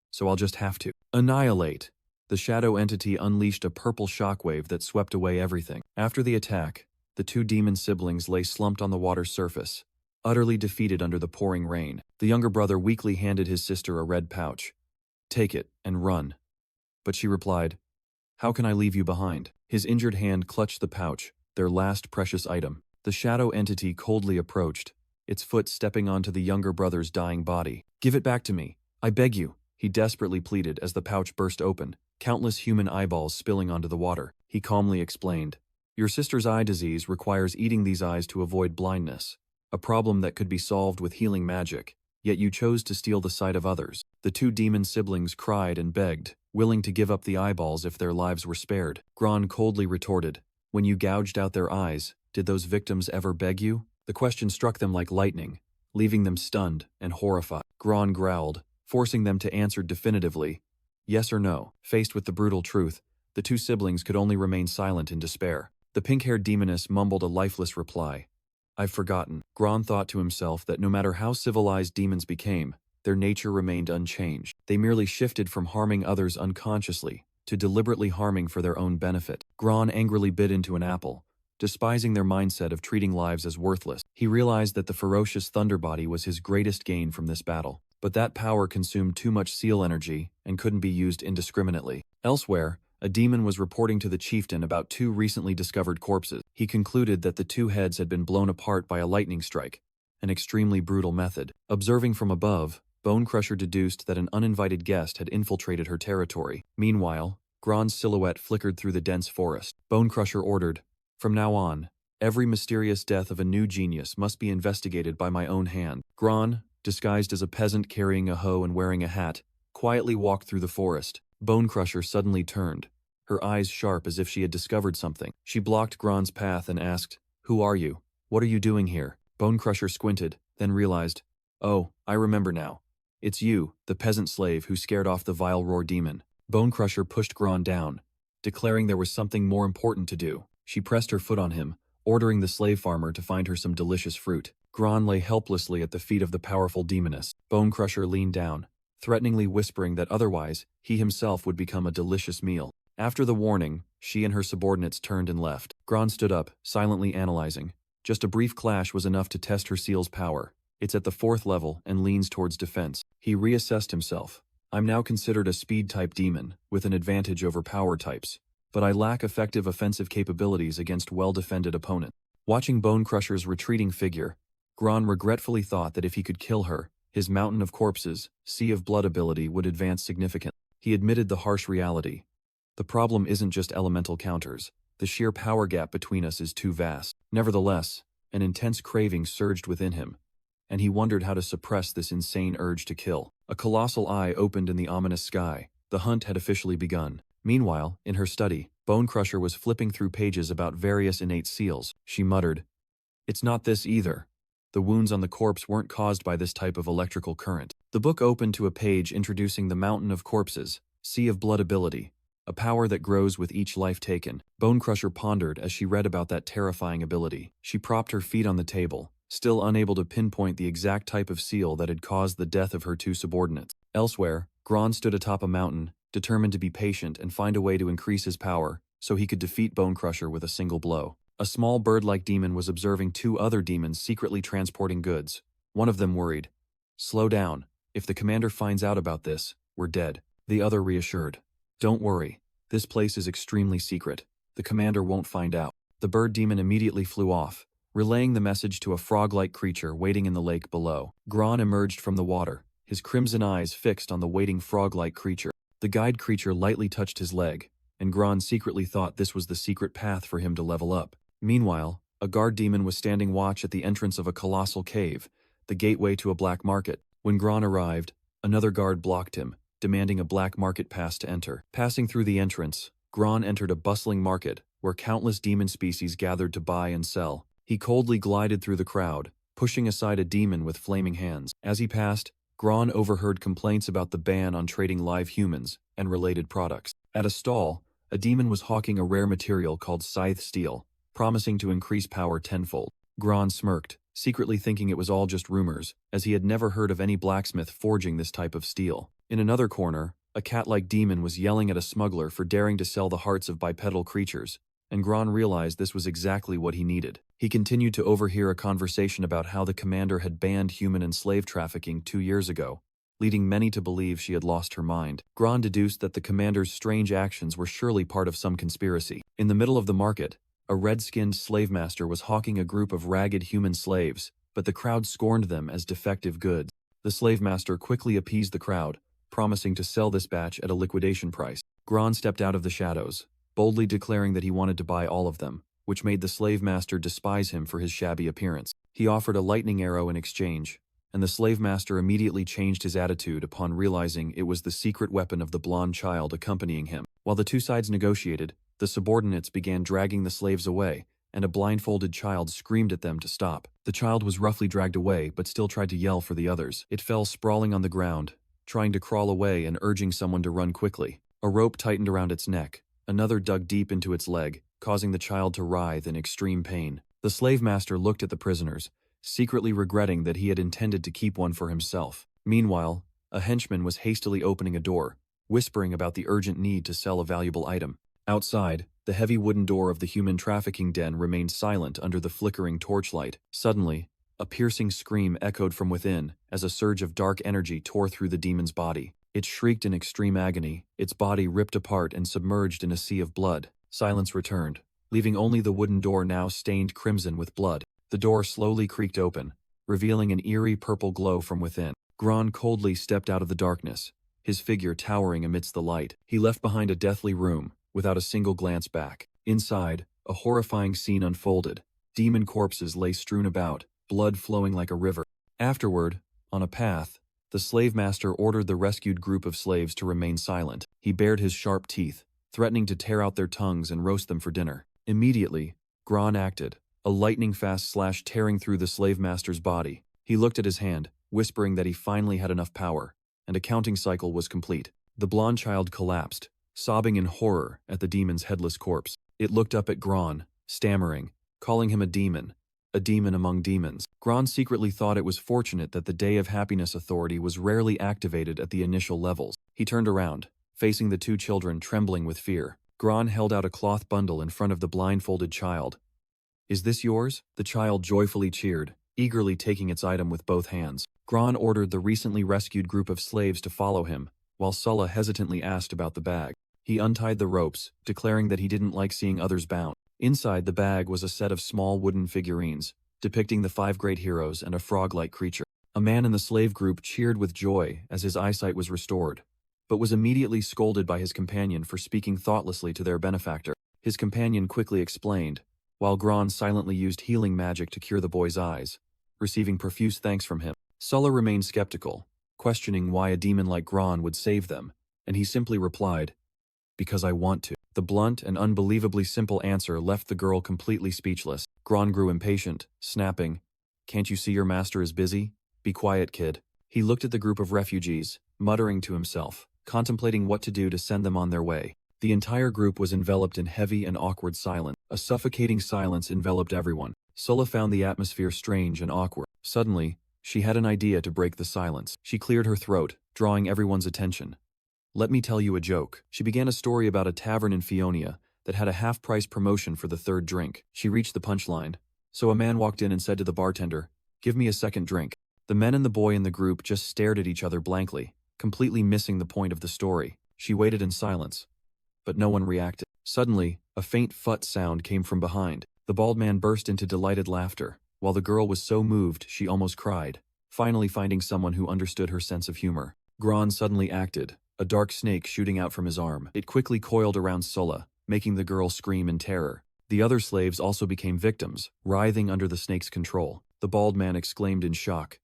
Speaker 1: So I'll just have to annihilate." The shadow entity unleashed a purple shockwave that swept away everything. After the attack, the two demon siblings lay slumped on the water's surface, utterly defeated under the pouring rain. The younger brother weakly handed his sister a red pouch. "Take it and run." But she replied, "How can I leave you behind?" His injured hand clutched the pouch, their last precious item. The shadow entity coldly approached, its foot stepping onto the younger brother's dying body. "Give it back to me. I beg you," he desperately pleaded as the pouch burst open, countless human eyeballs spilling onto the water. He calmly explained, "Your sister's eye disease requires eating these eyes to avoid blindness, a problem that could be solved with healing magic, yet you chose to steal the sight of others." The two demon siblings cried and begged, willing to give up the eyeballs if their lives were spared. Gron coldly retorted, "When you gouged out their eyes, did those victims ever beg you?" The question struck them like lightning, leaving them stunned and horrified. Gron growled, forcing them to answer definitively, yes or no. Faced with the brutal truth, the two siblings could only remain silent in despair. The pink-haired demoness mumbled a lifeless reply. "I've forgotten." Gron thought to himself that no matter how civilized demons became, their nature remained unchanged. They merely shifted from harming others unconsciously to deliberately harming for their own benefit. Gron angrily bit into an apple, despising their mindset of treating lives as worthless. He realized that the ferocious thunder body was his greatest gain from this battle. But that power consumed too much seal energy and couldn't be used indiscriminately. Elsewhere, a demon was reporting to the chieftain about two recently discovered corpses. He concluded that the two heads had been blown apart by a lightning strike, an extremely brutal method. Observing from above, Bone Crusher deduced that an uninvited guest had infiltrated her territory. Meanwhile, Gron's silhouette flickered through the dense forest. Bone Crusher ordered, "From now on, every mysterious death of a new genius must be investigated by my own hand." Gron, disguised as a peasant carrying a hoe and wearing a hat, quietly walked through the forest. Bone Crusher suddenly turned, her eyes sharp as if she had discovered something. She blocked Gron's path and asked, "Who are you? What are you doing here?" Bone Crusher squinted, then realized, Oh, I remember now. It's you, the peasant slave who scared off the vile roar demon. Bone Crusher pushed Gron down, declaring there was something more important to do. She pressed her foot on him, ordering the slave farmer to find her some delicious fruit. Gron lay helplessly at the feet of the powerful demoness. Bone Crusher leaned down, threateningly whispering that otherwise, he himself would become a delicious meal. After the warning, she and her subordinates turned and left. Gron stood up, silently analyzing. Just a brief clash was enough to test her seal's power. It's at the 4th level and leans towards defense. He reassessed himself. I'm now considered a speed-type demon, with an advantage over power types. But I lack effective offensive capabilities against well-defended opponents. Watching Bone Crusher's retreating figure, Gron regretfully thought that if he could kill her, his Mountain of Corpses, Sea of Blood ability would advance significantly. He admitted the harsh reality. The problem isn't just elemental counters. The sheer power gap between us is too vast. Nevertheless, an intense craving surged within him, and he wondered how to suppress this insane urge to kill. A colossal eye opened in the ominous sky. The hunt had officially begun. Meanwhile, in her study, Bone Crusher was flipping through pages about various innate seals. She muttered, "It's not this either. The wounds on the corpse weren't caused by this type of electrical current." The book opened to a page introducing the Mountain of Corpses, Sea of Blood ability, a power that grows with each life taken. Bone Crusher pondered as she read about that terrifying ability. She propped her feet on the table, still unable to pinpoint the exact type of seal that had caused the death of her 2 subordinates. Elsewhere, Gron stood atop a mountain, determined to be patient and find a way to increase his power so he could defeat Bone Crusher with a single blow. A small bird-like demon was observing 2 other demons secretly transporting goods. One of them worried, "Slow down. If the commander finds out about this, we're dead." The other reassured, "Don't worry. This place is extremely secret. The commander won't find out." The bird demon immediately flew off, relaying the message to a frog-like creature waiting in the lake below. Gron emerged from the water, his crimson eyes fixed on the waiting frog-like creature. The guide creature lightly touched his leg, and Gron secretly thought this was the secret path for him to level up. Meanwhile, a guard demon was standing watch at the entrance of a colossal cave, the gateway to a black market. When Gron arrived, another guard blocked him, demanding a black market pass to enter. Passing through the entrance, Gron entered a bustling market where countless demon species gathered to buy and sell. He coldly glided through the crowd, pushing aside a demon with flaming hands. As he passed, Gron overheard complaints about the ban on trading live humans and related products. At a stall, a demon was hawking a rare material called scythe steel, promising to increase power tenfold. Gron smirked, secretly thinking it was all just rumors, as he had never heard of any blacksmith forging this type of steel. In another corner, a cat-like demon was yelling at a smuggler for daring to sell the hearts of bipedal creatures, and Gron realized this was exactly what he needed. He continued to overhear a conversation about how the commander had banned human and slave trafficking 2 years ago, leading many to believe she had lost her mind. Gron deduced that the commander's strange actions were surely part of some conspiracy. In the middle of the market, a red-skinned slave master was hawking a group of ragged human slaves, but the crowd scorned them as defective goods. The slave master quickly appeased the crowd, promising to sell this batch at a liquidation price. Gron stepped out of the shadows, boldly declaring that he wanted to buy all of them, which made the slave master despise him for his shabby appearance. He offered a lightning arrow in exchange, and the slave master immediately changed his attitude upon realizing it was the secret weapon of the blonde child accompanying him. While the 2 sides negotiated, the subordinates began dragging the slaves away, and a blindfolded child screamed at them to stop. The child was roughly dragged away but still tried to yell for the others. It fell sprawling on the ground, trying to crawl away and urging someone to run quickly. A rope tightened around its neck. Another dug deep into its leg, causing the child to writhe in extreme pain. The slave master looked at the prisoners, secretly regretting that he had intended to keep one for himself. Meanwhile, a henchman was hastily opening a door, whispering about the urgent need to sell a valuable item. Outside, the heavy wooden door of the human trafficking den remained silent under the flickering torchlight. Suddenly, a piercing scream echoed from within as a surge of dark energy tore through the demon's body. It shrieked in extreme agony, its body ripped apart and submerged in a sea of blood. Silence returned, leaving only the wooden door now stained crimson with blood. The door slowly creaked open, revealing an eerie purple glow from within. Gron coldly stepped out of the darkness, his figure towering amidst the light. He left behind a deathly room, without a single glance back. Inside, a horrifying scene unfolded. Demon corpses lay strewn about, blood flowing like a river. Afterward, on a path, the slave master ordered the rescued group of slaves to remain silent. He bared his sharp teeth, threatening to tear out their tongues and roast them for dinner. Immediately, Gron acted, a lightning-fast slash tearing through the slave master's body. He looked at his hand, whispering that he finally had enough power, and a counting cycle was complete. The blonde child collapsed, sobbing in horror at the demon's headless corpse. It looked up at Gron, stammering, calling him a demon among demons. Gron secretly thought it was fortunate that the Day of Happiness Authority was rarely activated at the initial levels. He turned around, facing the two children trembling with fear. Gron held out a cloth bundle in front of the blindfolded child. "Is this yours?" The child joyfully cheered, eagerly taking its item with both hands. Gron ordered the recently rescued group of slaves to follow him, while Sullah hesitantly asked about the bag. He untied the ropes, declaring that he didn't like seeing others bound. Inside the bag was a set of small wooden figurines, depicting the 5 great heroes and a frog-like creature. A man in the slave group cheered with joy as his eyesight was restored, but was immediately scolded by his companion for speaking thoughtlessly to their benefactor. His companion quickly explained, while Gron silently used healing magic to cure the boy's eyes, receiving profuse thanks from him. Sullah remained skeptical, questioning why a demon like Gron would save them, and he simply replied, "Because I want to." The blunt and unbelievably simple answer left the girl completely speechless. Gron grew impatient, snapping, "Can't you see your master is busy? Be quiet, kid." He looked at the group of refugees, muttering to himself, contemplating what to do to send them on their way. The entire group was enveloped in heavy and awkward silence. A suffocating silence enveloped everyone. Sullah found the atmosphere strange and awkward. Suddenly, she had an idea to break the silence. She cleared her throat, drawing everyone's attention. "Let me tell you a joke." She began a story about a tavern in Fionia that had a half-price promotion for the 3rd drink. She reached the punchline, so a man walked in and said to the bartender, "Give me a second drink." The men and the boy in the group just stared at each other blankly, completely missing the point of the story. She waited in silence, but no one reacted. Suddenly, a faint phut sound came from behind. The bald man burst into delighted laughter, while the girl was so moved she almost cried, finally finding someone who understood her sense of humor. Gron suddenly acted, a dark snake shooting out from his arm. It quickly coiled around Sullah, making the girl scream in terror. The other slaves also became victims, writhing under the snake's control. The bald man exclaimed in shock,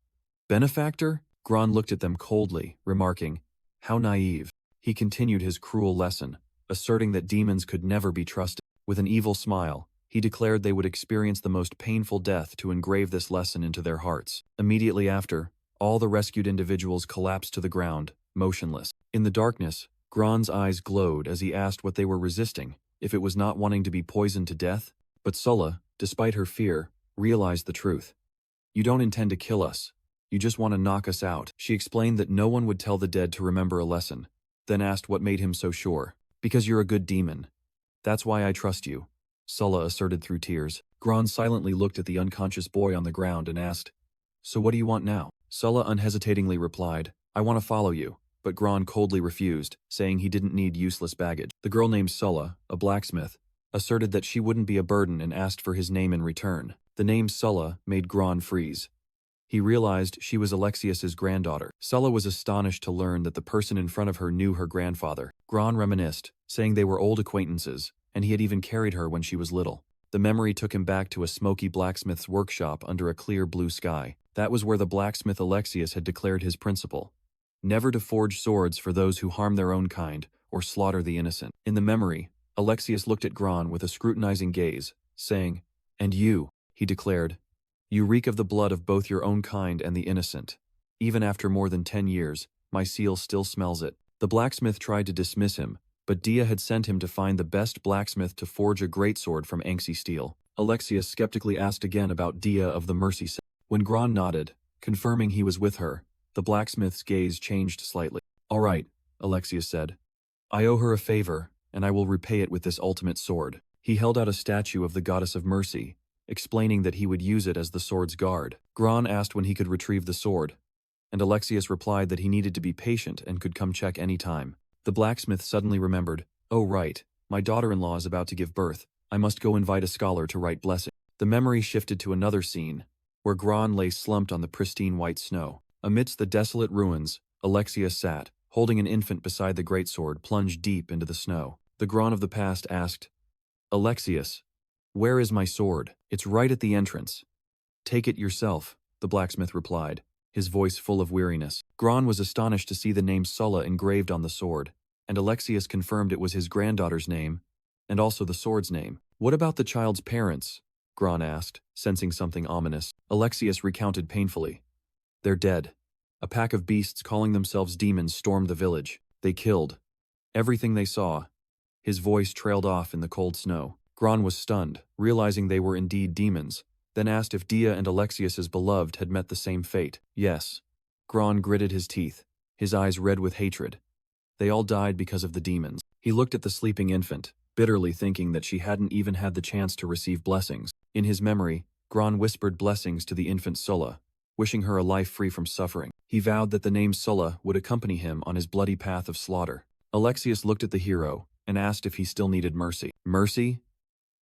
Speaker 1: "Benefactor?" Gron looked at them coldly, remarking, "How naive." He continued his cruel lesson, asserting that demons could never be trusted. With an evil smile, he declared they would experience the most painful death to engrave this lesson into their hearts. Immediately after, all the rescued individuals collapsed to the ground, motionless. In the darkness, Gron's eyes glowed as he asked what they were resisting, if it was not wanting to be poisoned to death. But Sullah, despite her fear, realized the truth. "You don't intend to kill us. You just want to knock us out." She explained that no one would tell the dead to remember a lesson, then asked what made him so sure. "Because you're a good demon. That's why I trust you," Sullah asserted through tears. Gron silently looked at the unconscious boy on the ground and asked, "So what do you want now?" Sullah unhesitatingly replied, "I want to follow you." But Gron coldly refused, saying he didn't need useless baggage. The girl named Sullah, a blacksmith, asserted that she wouldn't be a burden and asked for his name in return. The name Sullah made Gron freeze. He realized she was Alexius's granddaughter. Sullah was astonished to learn that the person in front of her knew her grandfather. Gron reminisced, saying they were old acquaintances, and he had even carried her when she was little. The memory took him back to a smoky blacksmith's workshop under a clear blue sky. That was where the blacksmith Alexius had declared his principle: never to forge swords for those who harm their own kind or slaughter the innocent. In the memory, Alexius looked at Gron with a scrutinizing gaze, saying, "And you," he declared, "you reek of the blood of both your own kind and the innocent. Even after more than 10 years, my seal still smells it." The blacksmith tried to dismiss him, but Dia had sent him to find the best blacksmith to forge a greatsword from Anxi steel. Alexius skeptically asked again about Dia of the Mercy Set. When Gron nodded, confirming he was with her, the blacksmith's gaze changed slightly. "All right," Alexius said. "I owe her a favor, and I will repay it with this ultimate sword." He held out a statue of the goddess of mercy, explaining that he would use it as the sword's guard. Gron asked when he could retrieve the sword, and Alexius replied that he needed to be patient and could come check any time. The blacksmith suddenly remembered, "Oh right, my daughter-in-law is about to give birth. I must go invite a scholar to write blessing." The memory shifted to another scene, where Gron lay slumped on the pristine white snow. Amidst the desolate ruins, Alexius sat, holding an infant beside the greatsword plunged deep into the snow. The Gron of the past asked, "Alexius, where is my sword?" "It's right at the entrance. Take it yourself," the blacksmith replied, his voice full of weariness. Gron was astonished to see the name Sullah engraved on the sword, and Alexius confirmed it was his granddaughter's name, and also the sword's name. "What about the child's parents?" Gron asked, sensing something ominous. Alexius recounted painfully. "They're dead. A pack of beasts calling themselves demons stormed the village. They killed everything they saw. His voice trailed off in the cold snow. Gron was stunned, realizing they were indeed demons, then asked if Dia and Alexius's beloved had met the same fate. Yes. Gron gritted his teeth, his eyes red with hatred. They all died because of the demons. He looked at the sleeping infant, bitterly thinking that she hadn't even had the chance to receive blessings. In his memory, Gron whispered blessings to the infant Sullah, wishing her a life free from suffering. He vowed that the name Sullah would accompany him on his bloody path of slaughter. Alexius looked at the hero and asked if he still needed mercy. Mercy?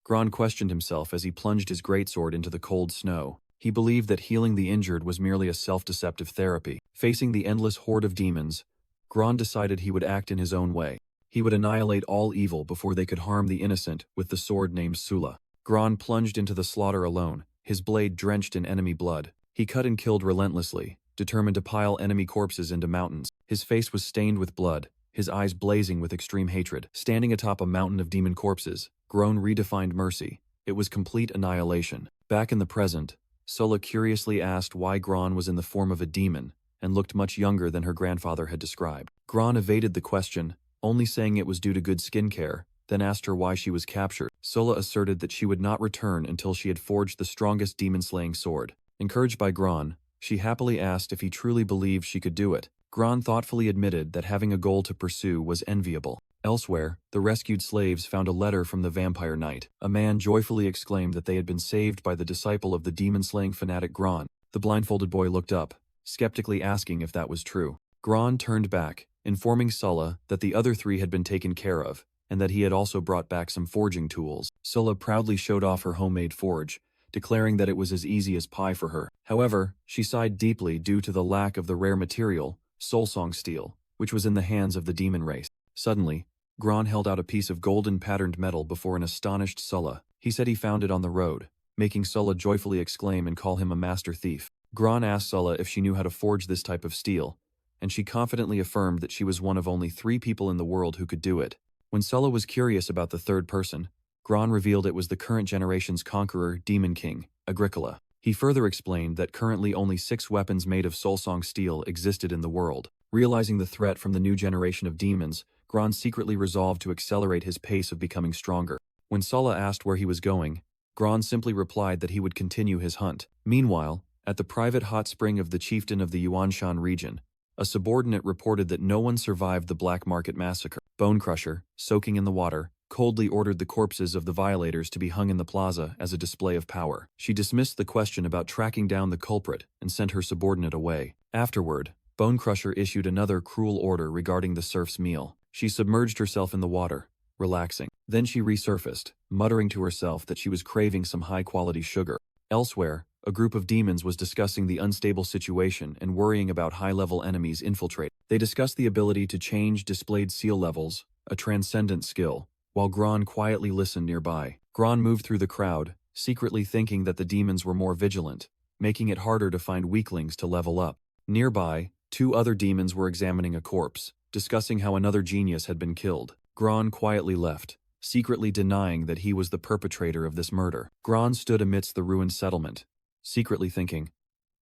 Speaker 1: Gron questioned himself as he plunged his greatsword into the cold snow. He believed that healing the injured was merely a self-deceptive therapy. Facing the endless horde of demons, Gron decided he would act in his own way. He would annihilate all evil before they could harm the innocent with the sword named Sullah. Gron plunged into the slaughter alone, his blade drenched in enemy blood. He cut and killed relentlessly, determined to pile enemy corpses into mountains. His face was stained with blood, his eyes blazing with extreme hatred. Standing atop a mountain of demon corpses, Gron redefined mercy. It was complete annihilation. Back in the present, Sullah curiously asked why Gron was in the form of a demon, and looked much younger than her grandfather had described. Gron evaded the question, only saying it was due to good skincare, then asked her why she was captured. Sullah asserted that she would not return until she had forged the strongest demon-slaying sword. Encouraged by Gron, she happily asked if he truly believed she could do it. Gron thoughtfully admitted that having a goal to pursue was enviable. Elsewhere, the rescued slaves found a letter from the vampire knight. A man joyfully exclaimed that they had been saved by the disciple of the demon-slaying fanatic Gron. The blindfolded boy looked up, skeptically asking if that was true. Gron turned back, informing Sullah that the other three had been taken care of, and that he had also brought back some forging tools. Sullah proudly showed off her homemade forge, declaring that it was as easy as pie for her. However, she sighed deeply due to the lack of the rare material, soulsong steel, which was in the hands of the demon race. Suddenly, Gron held out a piece of golden patterned metal before an astonished Sullah. He said he found it on the road, making Sullah joyfully exclaim and call him a master thief. Gron asked Sullah if she knew how to forge this type of steel, and she confidently affirmed that she was one of only 3 people in the world who could do it. When Sullah was curious about the third person, Gron revealed it was the current generation's conqueror, Demon King, Agricola. He further explained that currently only 6 weapons made of soulsong steel existed in the world. Realizing the threat from the new generation of demons, Gron secretly resolved to accelerate his pace of becoming stronger. When Sullah asked where he was going, Gron simply replied that he would continue his hunt. Meanwhile, at the private hot spring of the chieftain of the Yuanshan region, a subordinate reported that no one survived the Black Market massacre. Bone Crusher, soaking in the water, coldly ordered the corpses of the violators to be hung in the plaza as a display of power. She dismissed the question about tracking down the culprit and sent her subordinate away. Afterward, Bone Crusher issued another cruel order regarding the serf's meal. She submerged herself in the water, relaxing. Then she resurfaced, muttering to herself that she was craving some high-quality sugar. Elsewhere, a group of demons was discussing the unstable situation and worrying about high-level enemies infiltrating. They discussed the ability to change displayed seal levels, a transcendent skill, while Gron quietly listened nearby. Gron moved through the crowd, secretly thinking that the demons were more vigilant, making it harder to find weaklings to level up. Nearby, 2 other demons were examining a corpse, discussing how another genius had been killed. Gron quietly left, secretly denying that he was the perpetrator of this murder. Gron stood amidst the ruined settlement, secretly thinking,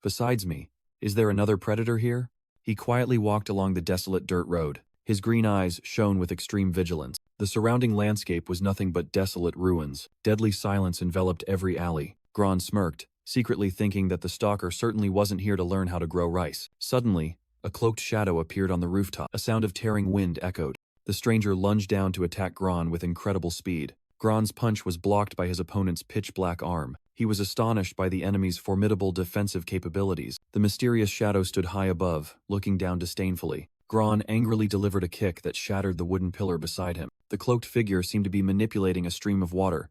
Speaker 1: "Besides me, is there another predator here?" He quietly walked along the desolate dirt road. His green eyes shone with extreme vigilance. The surrounding landscape was nothing but desolate ruins. Deadly silence enveloped every alley. Gron smirked, secretly thinking that the stalker certainly wasn't here to learn how to grow rice. Suddenly, a cloaked shadow appeared on the rooftop. A sound of tearing wind echoed. The stranger lunged down to attack Gron with incredible speed. Gron's punch was blocked by his opponent's pitch-black arm. He was astonished by the enemy's formidable defensive capabilities. The mysterious shadow stood high above, looking down disdainfully. Gron angrily delivered a kick that shattered the wooden pillar beside him. The cloaked figure seemed to be manipulating a stream of water,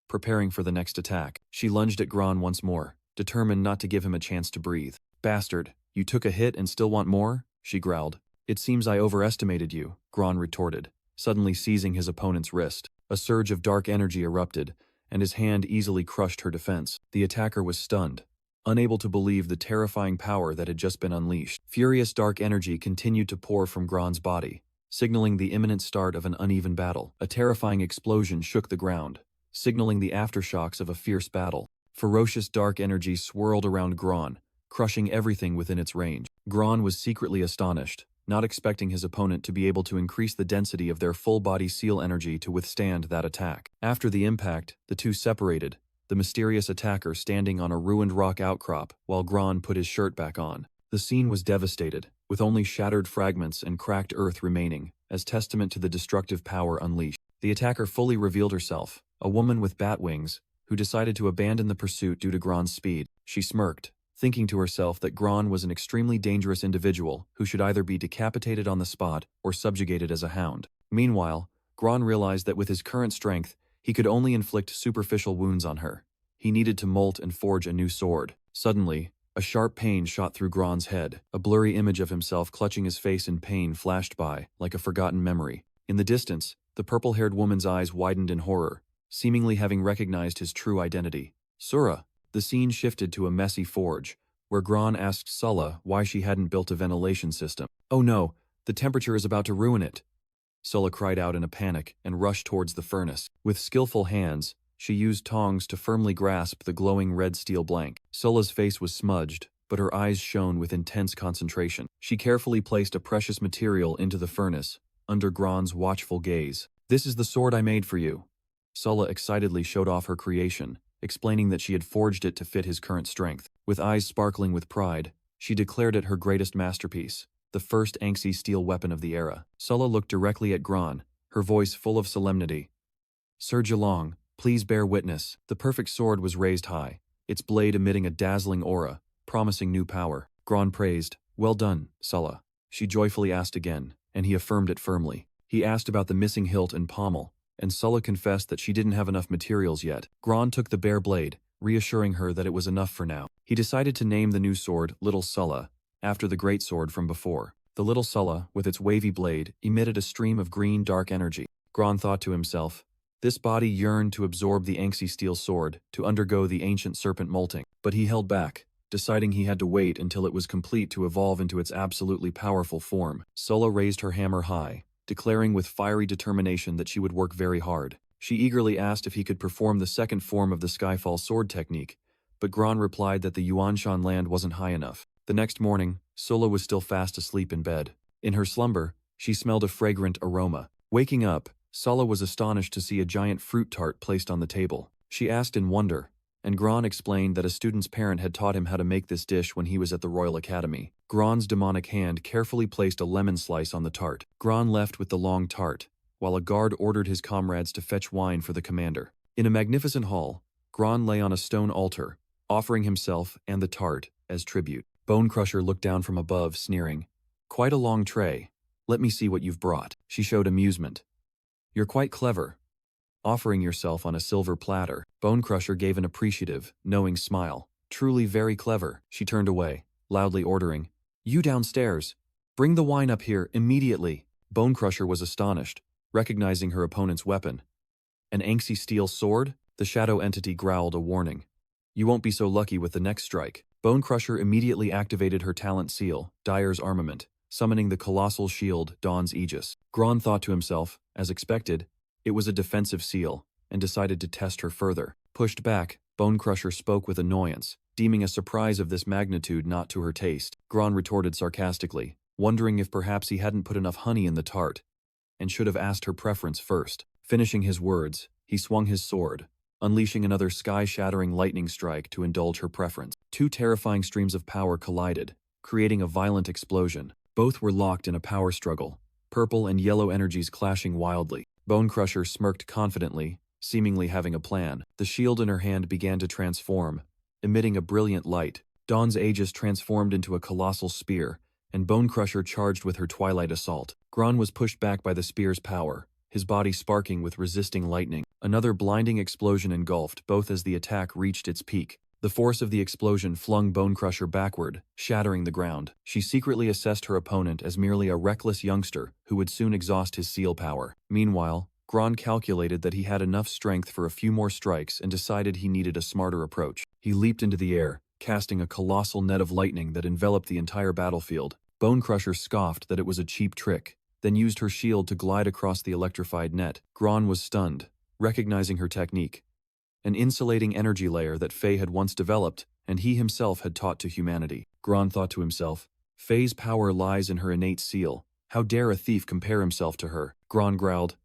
Speaker 1: preparing for the next attack. She lunged at Gron once more, determined not to give him a chance to breathe. "Bastard, you took a hit and still want more?" she growled. "It seems I overestimated you," Gron retorted, suddenly seizing his opponent's wrist. A surge of dark energy erupted, and his hand easily crushed her defense. The attacker was stunned, unable to believe the terrifying power that had just been unleashed. Furious dark energy continued to pour from Gron's body, signaling the imminent start of an uneven battle. A terrifying explosion shook the ground, signaling the aftershocks of a fierce battle. Ferocious dark energy swirled around Gron, crushing everything within its range. Gron was secretly astonished, not expecting his opponent to be able to increase the density of their full-body seal energy to withstand that attack. After the impact, the two separated, the mysterious attacker standing on a ruined rock outcrop while Gron put his shirt back on. The scene was devastated, with only shattered fragments and cracked earth remaining, as testament to the destructive power unleashed. The attacker fully revealed herself, a woman with bat wings, who decided to abandon the pursuit due to Gron's speed. She smirked, thinking to herself that Gron was an extremely dangerous individual who should either be decapitated on the spot or subjugated as a hound. Meanwhile, Gron realized that with his current strength, he could only inflict superficial wounds on her. He needed to molt and forge a new sword. Suddenly, a sharp pain shot through Gron's head. A blurry image of himself clutching his face in pain flashed by, like a forgotten memory. In the distance, the purple-haired woman's eyes widened in horror, seemingly having recognized his true identity. Sura. The scene shifted to a messy forge, where Gron asked Sullah why she hadn't built a ventilation system. "Oh no, the temperature is about to ruin it," Sullah cried out in a panic and rushed towards the furnace. With skillful hands, she used tongs to firmly grasp the glowing red steel blank. Sullah's face was smudged, but her eyes shone with intense concentration. She carefully placed a precious material into the furnace, under Gron's watchful gaze. "This is the sword I made for you." Sullah excitedly showed off her creation, explaining that she had forged it to fit his current strength. With eyes sparkling with pride, she declared it her greatest masterpiece, the first Anxi steel weapon of the era. Sullah looked directly at Gron, her voice full of solemnity. "Sir Gelong, please bear witness." The perfect sword was raised high, its blade emitting a dazzling aura, promising new power. Gron praised. "Well done, Sullah." She joyfully asked again, and he affirmed it firmly. He asked about the missing hilt and pommel, and Sullah confessed that she didn't have enough materials yet. Gron took the bare blade, reassuring her that it was enough for now. He decided to name the new sword Little Sullah, after the great sword from before. The Little Sullah, with its wavy blade, emitted a stream of green dark energy. Gron thought to himself, this body yearned to absorb the Anxi steel sword, to undergo the ancient serpent molting. But he held back, deciding he had to wait until it was complete to evolve into its absolutely powerful form. Sullah raised her hammer high, declaring with fiery determination that she would work very hard. She eagerly asked if he could perform the second form of the Skyfall sword technique, but Gron replied that the Yuanshan land wasn't high enough. The next morning, Sullah was still fast asleep in bed. In her slumber, she smelled a fragrant aroma. Waking up, Sullah was astonished to see a giant fruit tart placed on the table. She asked in wonder, and Gron explained that a student's parent had taught him how to make this dish when he was at the Royal Academy. Gron's demonic hand carefully placed a lemon slice on the tart. Gron left with the long tart, while a guard ordered his comrades to fetch wine for the commander. In a magnificent hall, Gron lay on a stone altar, offering himself and the tart as tribute. Bonecrusher looked down from above, sneering. "Quite a long tray. Let me see what you've brought." She showed amusement. "You're quite clever, offering yourself on a silver platter." Bonecrusher gave an appreciative, knowing smile. "Truly very clever." She turned away, loudly ordering, "You downstairs. Bring the wine up here immediately." Bonecrusher was astonished, recognizing her opponent's weapon. "An Anxi steel sword?" The shadow entity growled a warning. "You won't be so lucky with the next strike." Bonecrusher immediately activated her talent seal, Dyer's Armament, summoning the colossal shield, Dawn's Aegis. Gron thought to himself, as expected, it was a defensive seal, and decided to test her further. Pushed back, Bonecrusher spoke with annoyance, deeming a surprise of this magnitude not to her taste. Gron retorted sarcastically, wondering if perhaps he hadn't put enough honey in the tart, and should have asked her preference first. Finishing his words, he swung his sword, unleashing another sky-shattering lightning strike to indulge her preference. Two terrifying streams of power collided, creating a violent explosion. Both were locked in a power struggle, purple and yellow energies clashing wildly. Bonecrusher smirked confidently, seemingly having a plan. The shield in her hand began to transform, emitting a brilliant light. Dawn's Aegis transformed into a colossal spear, and Bonecrusher charged with her twilight assault. Gron was pushed back by the spear's power, his body sparking with resisting lightning. Another blinding explosion engulfed both as the attack reached its peak. The force of the explosion flung Bonecrusher backward, shattering the ground. She secretly assessed her opponent as merely a reckless youngster who would soon exhaust his seal power. Meanwhile, Gron calculated that he had enough strength for a few more strikes and decided he needed a smarter approach. He leaped into the air, casting a colossal net of lightning that enveloped the entire battlefield. Bonecrusher scoffed that it was a cheap trick, then used her shield to glide across the electrified net. Gron was stunned, recognizing her technique. An insulating energy layer that Faye had once developed, and he himself had taught to humanity. Gron thought to himself, Faye's power lies in her innate seal. How dare a thief compare himself to her? Gron growled.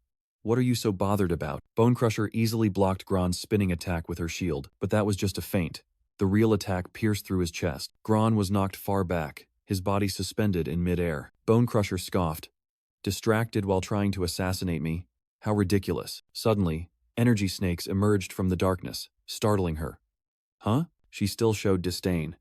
Speaker 1: What are you so bothered about? Bonecrusher easily blocked Gron's spinning attack with her shield, but that was just a feint. The real attack pierced through his chest. Gron was knocked far back, his body suspended in mid-air. Bonecrusher scoffed. Distracted while trying to assassinate me? How ridiculous. Suddenly, energy snakes emerged from the darkness, startling her. Huh? She still showed disdain.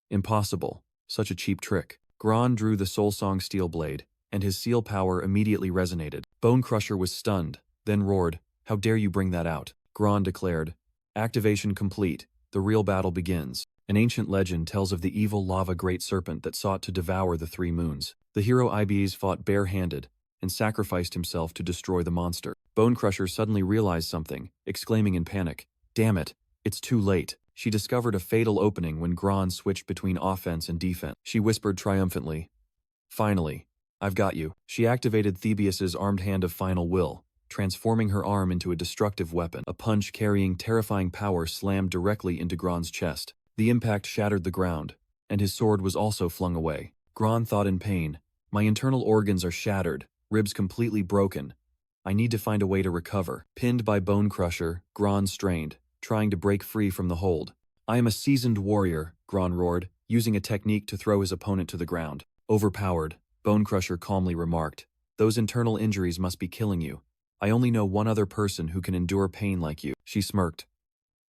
Speaker 1: Impossible. Such a cheap trick. Gron drew the Soul Song steel blade, and his seal power immediately resonated. Bonecrusher was stunned, then roared, How dare you bring that out? Gron declared. Activation complete. The real battle begins. An ancient legend tells of the evil lava great serpent that sought to devour the three moons. The hero Ibis fought bare-handed and sacrificed himself to destroy the monster. Bonecrusher suddenly realized something, exclaiming in panic, Damn it, it's too late. She discovered a fatal opening when Gron switched between offense and defense. She whispered triumphantly, Finally, I've got you. She activated Thebius's armed hand of final will, transforming her arm into a destructive weapon. A punch carrying terrifying power slammed directly into Gron's chest. The impact shattered the ground, and his sword was also flung away. Gron thought in pain, My internal organs are shattered, ribs completely broken. I need to find a way to recover. Pinned by Bonecrusher, Gron strained, trying to break free from the hold. I am a seasoned warrior, Gron roared, using a technique to throw his opponent to the ground. Overpowered, Bonecrusher calmly remarked, Those internal injuries must be killing you. I only know one other person who can endure pain like you. She smirked.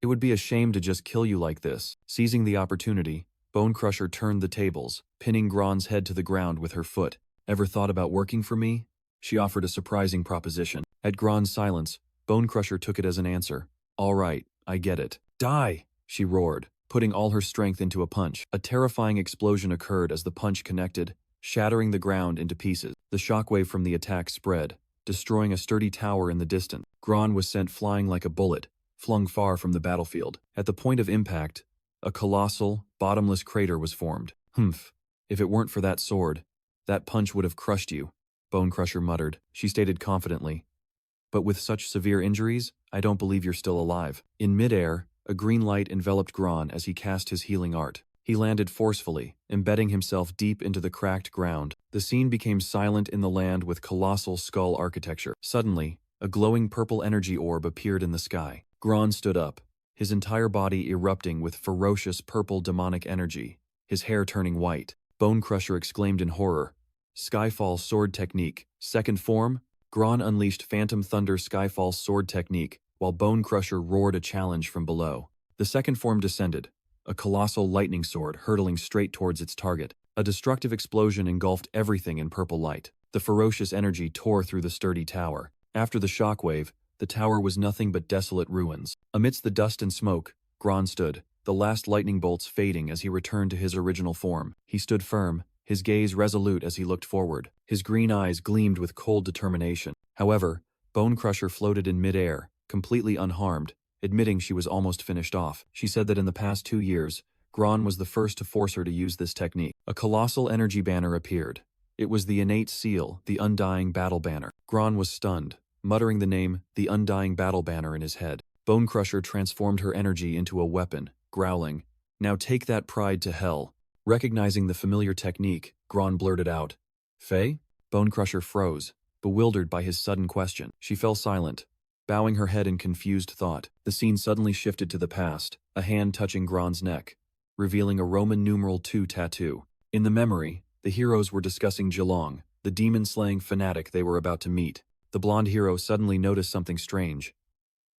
Speaker 1: It would be a shame to just kill you like this. Seizing the opportunity, Bonecrusher turned the tables, pinning Gron's head to the ground with her foot. Ever thought about working for me? She offered a surprising proposition. At Gron's silence, Bonecrusher took it as an answer. All right, I get it. Die! She roared, putting all her strength into a punch. A terrifying explosion occurred as the punch connected, shattering the ground into pieces. The shockwave from the attack spread, destroying a sturdy tower in the distance. Gron was sent flying like a bullet, flung far from the battlefield. At the point of impact, a colossal, bottomless crater was formed. Humph. If it weren't for that sword, that punch would have crushed you, Bonecrusher muttered. She stated confidently. But with such severe injuries, I don't believe you're still alive. In midair, a green light enveloped Gron as he cast his healing art. He landed forcefully, embedding himself deep into the cracked ground. The scene became silent in the land with colossal skull architecture. Suddenly, a glowing purple energy orb appeared in the sky. Gron stood up, his entire body erupting with ferocious purple demonic energy, his hair turning white. Bonecrusher exclaimed in horror. Skyfall Sword Technique. Second form, Gron unleashed Phantom Thunder Skyfall Sword Technique, while Bonecrusher roared a challenge from below. The second form descended, a colossal lightning sword hurtling straight towards its target. A destructive explosion engulfed everything in purple light. The ferocious energy tore through the sturdy tower. After the shockwave, the tower was nothing but desolate ruins. Amidst the dust and smoke, Gron stood, the last lightning bolts fading as he returned to his original form. He stood firm, his gaze resolute as he looked forward. His green eyes gleamed with cold determination. However, Bonecrusher floated in midair, completely unharmed, admitting she was almost finished off. She said that in the past 2 years, Gron was the first to force her to use this technique. A colossal energy banner appeared. It was the innate seal, the Undying Battle Banner. Gron was stunned, muttering the name, the Undying Battle Banner, in his head. Bonecrusher transformed her energy into a weapon, growling, Now take that pride to hell. Recognizing the familiar technique, Gron blurted out, Faye? Bonecrusher froze, bewildered by his sudden question. She fell silent, bowing her head in confused thought. The scene suddenly shifted to the past, a hand touching Gron's neck, revealing a Roman numeral 2 tattoo. In the memory, the heroes were discussing Geelong, the demon-slaying fanatic they were about to meet. The blonde hero suddenly noticed something strange.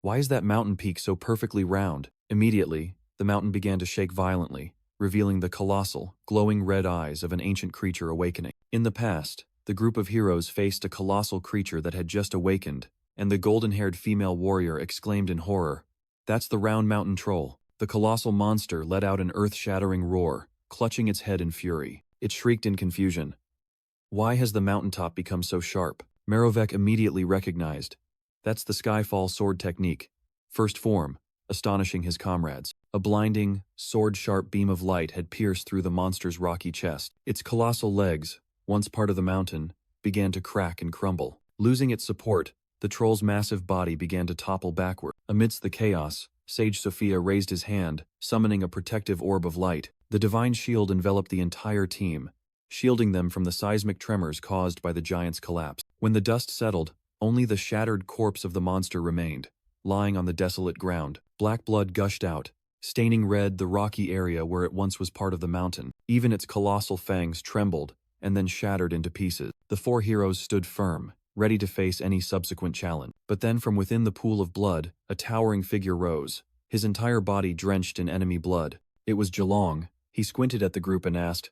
Speaker 1: Why is that mountain peak so perfectly round? Immediately, the mountain began to shake violently, revealing the colossal, glowing red eyes of an ancient creature awakening. In the past, the group of heroes faced a colossal creature that had just awakened, and the golden-haired female warrior exclaimed in horror, That's the round mountain troll. The colossal monster let out an earth-shattering roar, clutching its head in fury. It shrieked in confusion. Why has the mountaintop become so sharp? Merovec immediately recognized. That's the Skyfall Sword Technique. First form, astonishing his comrades. A blinding, sword-sharp beam of light had pierced through the monster's rocky chest. Its colossal legs, once part of the mountain, began to crack and crumble. Losing its support, the troll's massive body began to topple backward. Amidst the chaos, Sage Sophia raised his hand, summoning a protective orb of light. The divine shield enveloped the entire team, shielding them from the seismic tremors caused by the giant's collapse. When the dust settled, only the shattered corpse of the monster remained, lying on the desolate ground. Black blood gushed out, staining red the rocky area where it once was part of the mountain. Even its colossal fangs trembled and then shattered into pieces. The four heroes stood firm, ready to face any subsequent challenge. But then from within the pool of blood, a towering figure rose, his entire body drenched in enemy blood. It was Jelong. He squinted at the group and asked,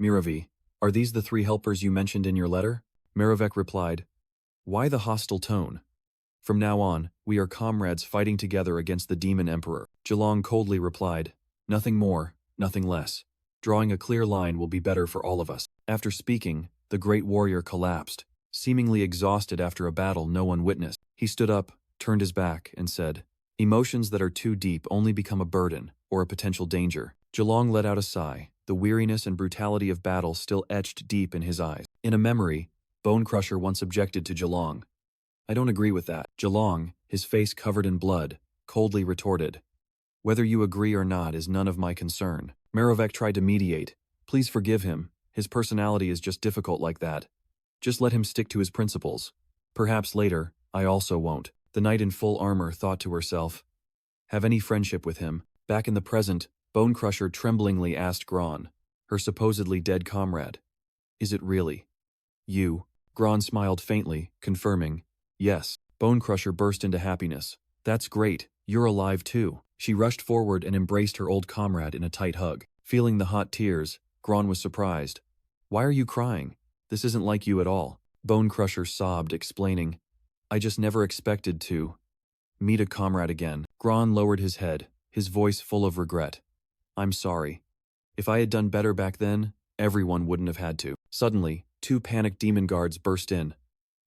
Speaker 1: "Miravi, are these the three helpers you mentioned in your letter?" Miravek replied, "Why the hostile tone? From now on, we are comrades fighting together against the demon emperor." Jelong coldly replied, "Nothing more, nothing less. Drawing a clear line will be better for all of us." After speaking, the great warrior collapsed, seemingly exhausted after a battle no one witnessed. He stood up, turned his back, and said, "Emotions that are too deep only become a burden or a potential danger." Jelong let out a sigh, the weariness and brutality of battle still etched deep in his eyes. In a memory, Bone Crusher once objected to Jelong. "I don't agree with that." Jelong, his face covered in blood, coldly retorted, "Whether you agree or not is none of my concern." Miravek tried to mediate. "Please forgive him. His personality is just difficult like that. Just let him stick to his principles. Perhaps later, I also won't." The knight in full armor thought to herself, "Have any friendship with him." Back in the present, Bone Crusher tremblingly asked Gron, her supposedly dead comrade, "Is it really you?" Gron smiled faintly, confirming, "Yes." Bone Crusher burst into happiness. "That's great, you're alive too." She rushed forward and embraced her old comrade in a tight hug. Feeling the hot tears, Gron was surprised. "Why are you crying? This isn't like you at all." Bone Crusher sobbed, explaining, "I just never expected to meet a comrade again." Gron lowered his head, his voice full of regret. "I'm sorry. If I had done better back then, everyone wouldn't have had to." Suddenly, two panicked demon guards burst in.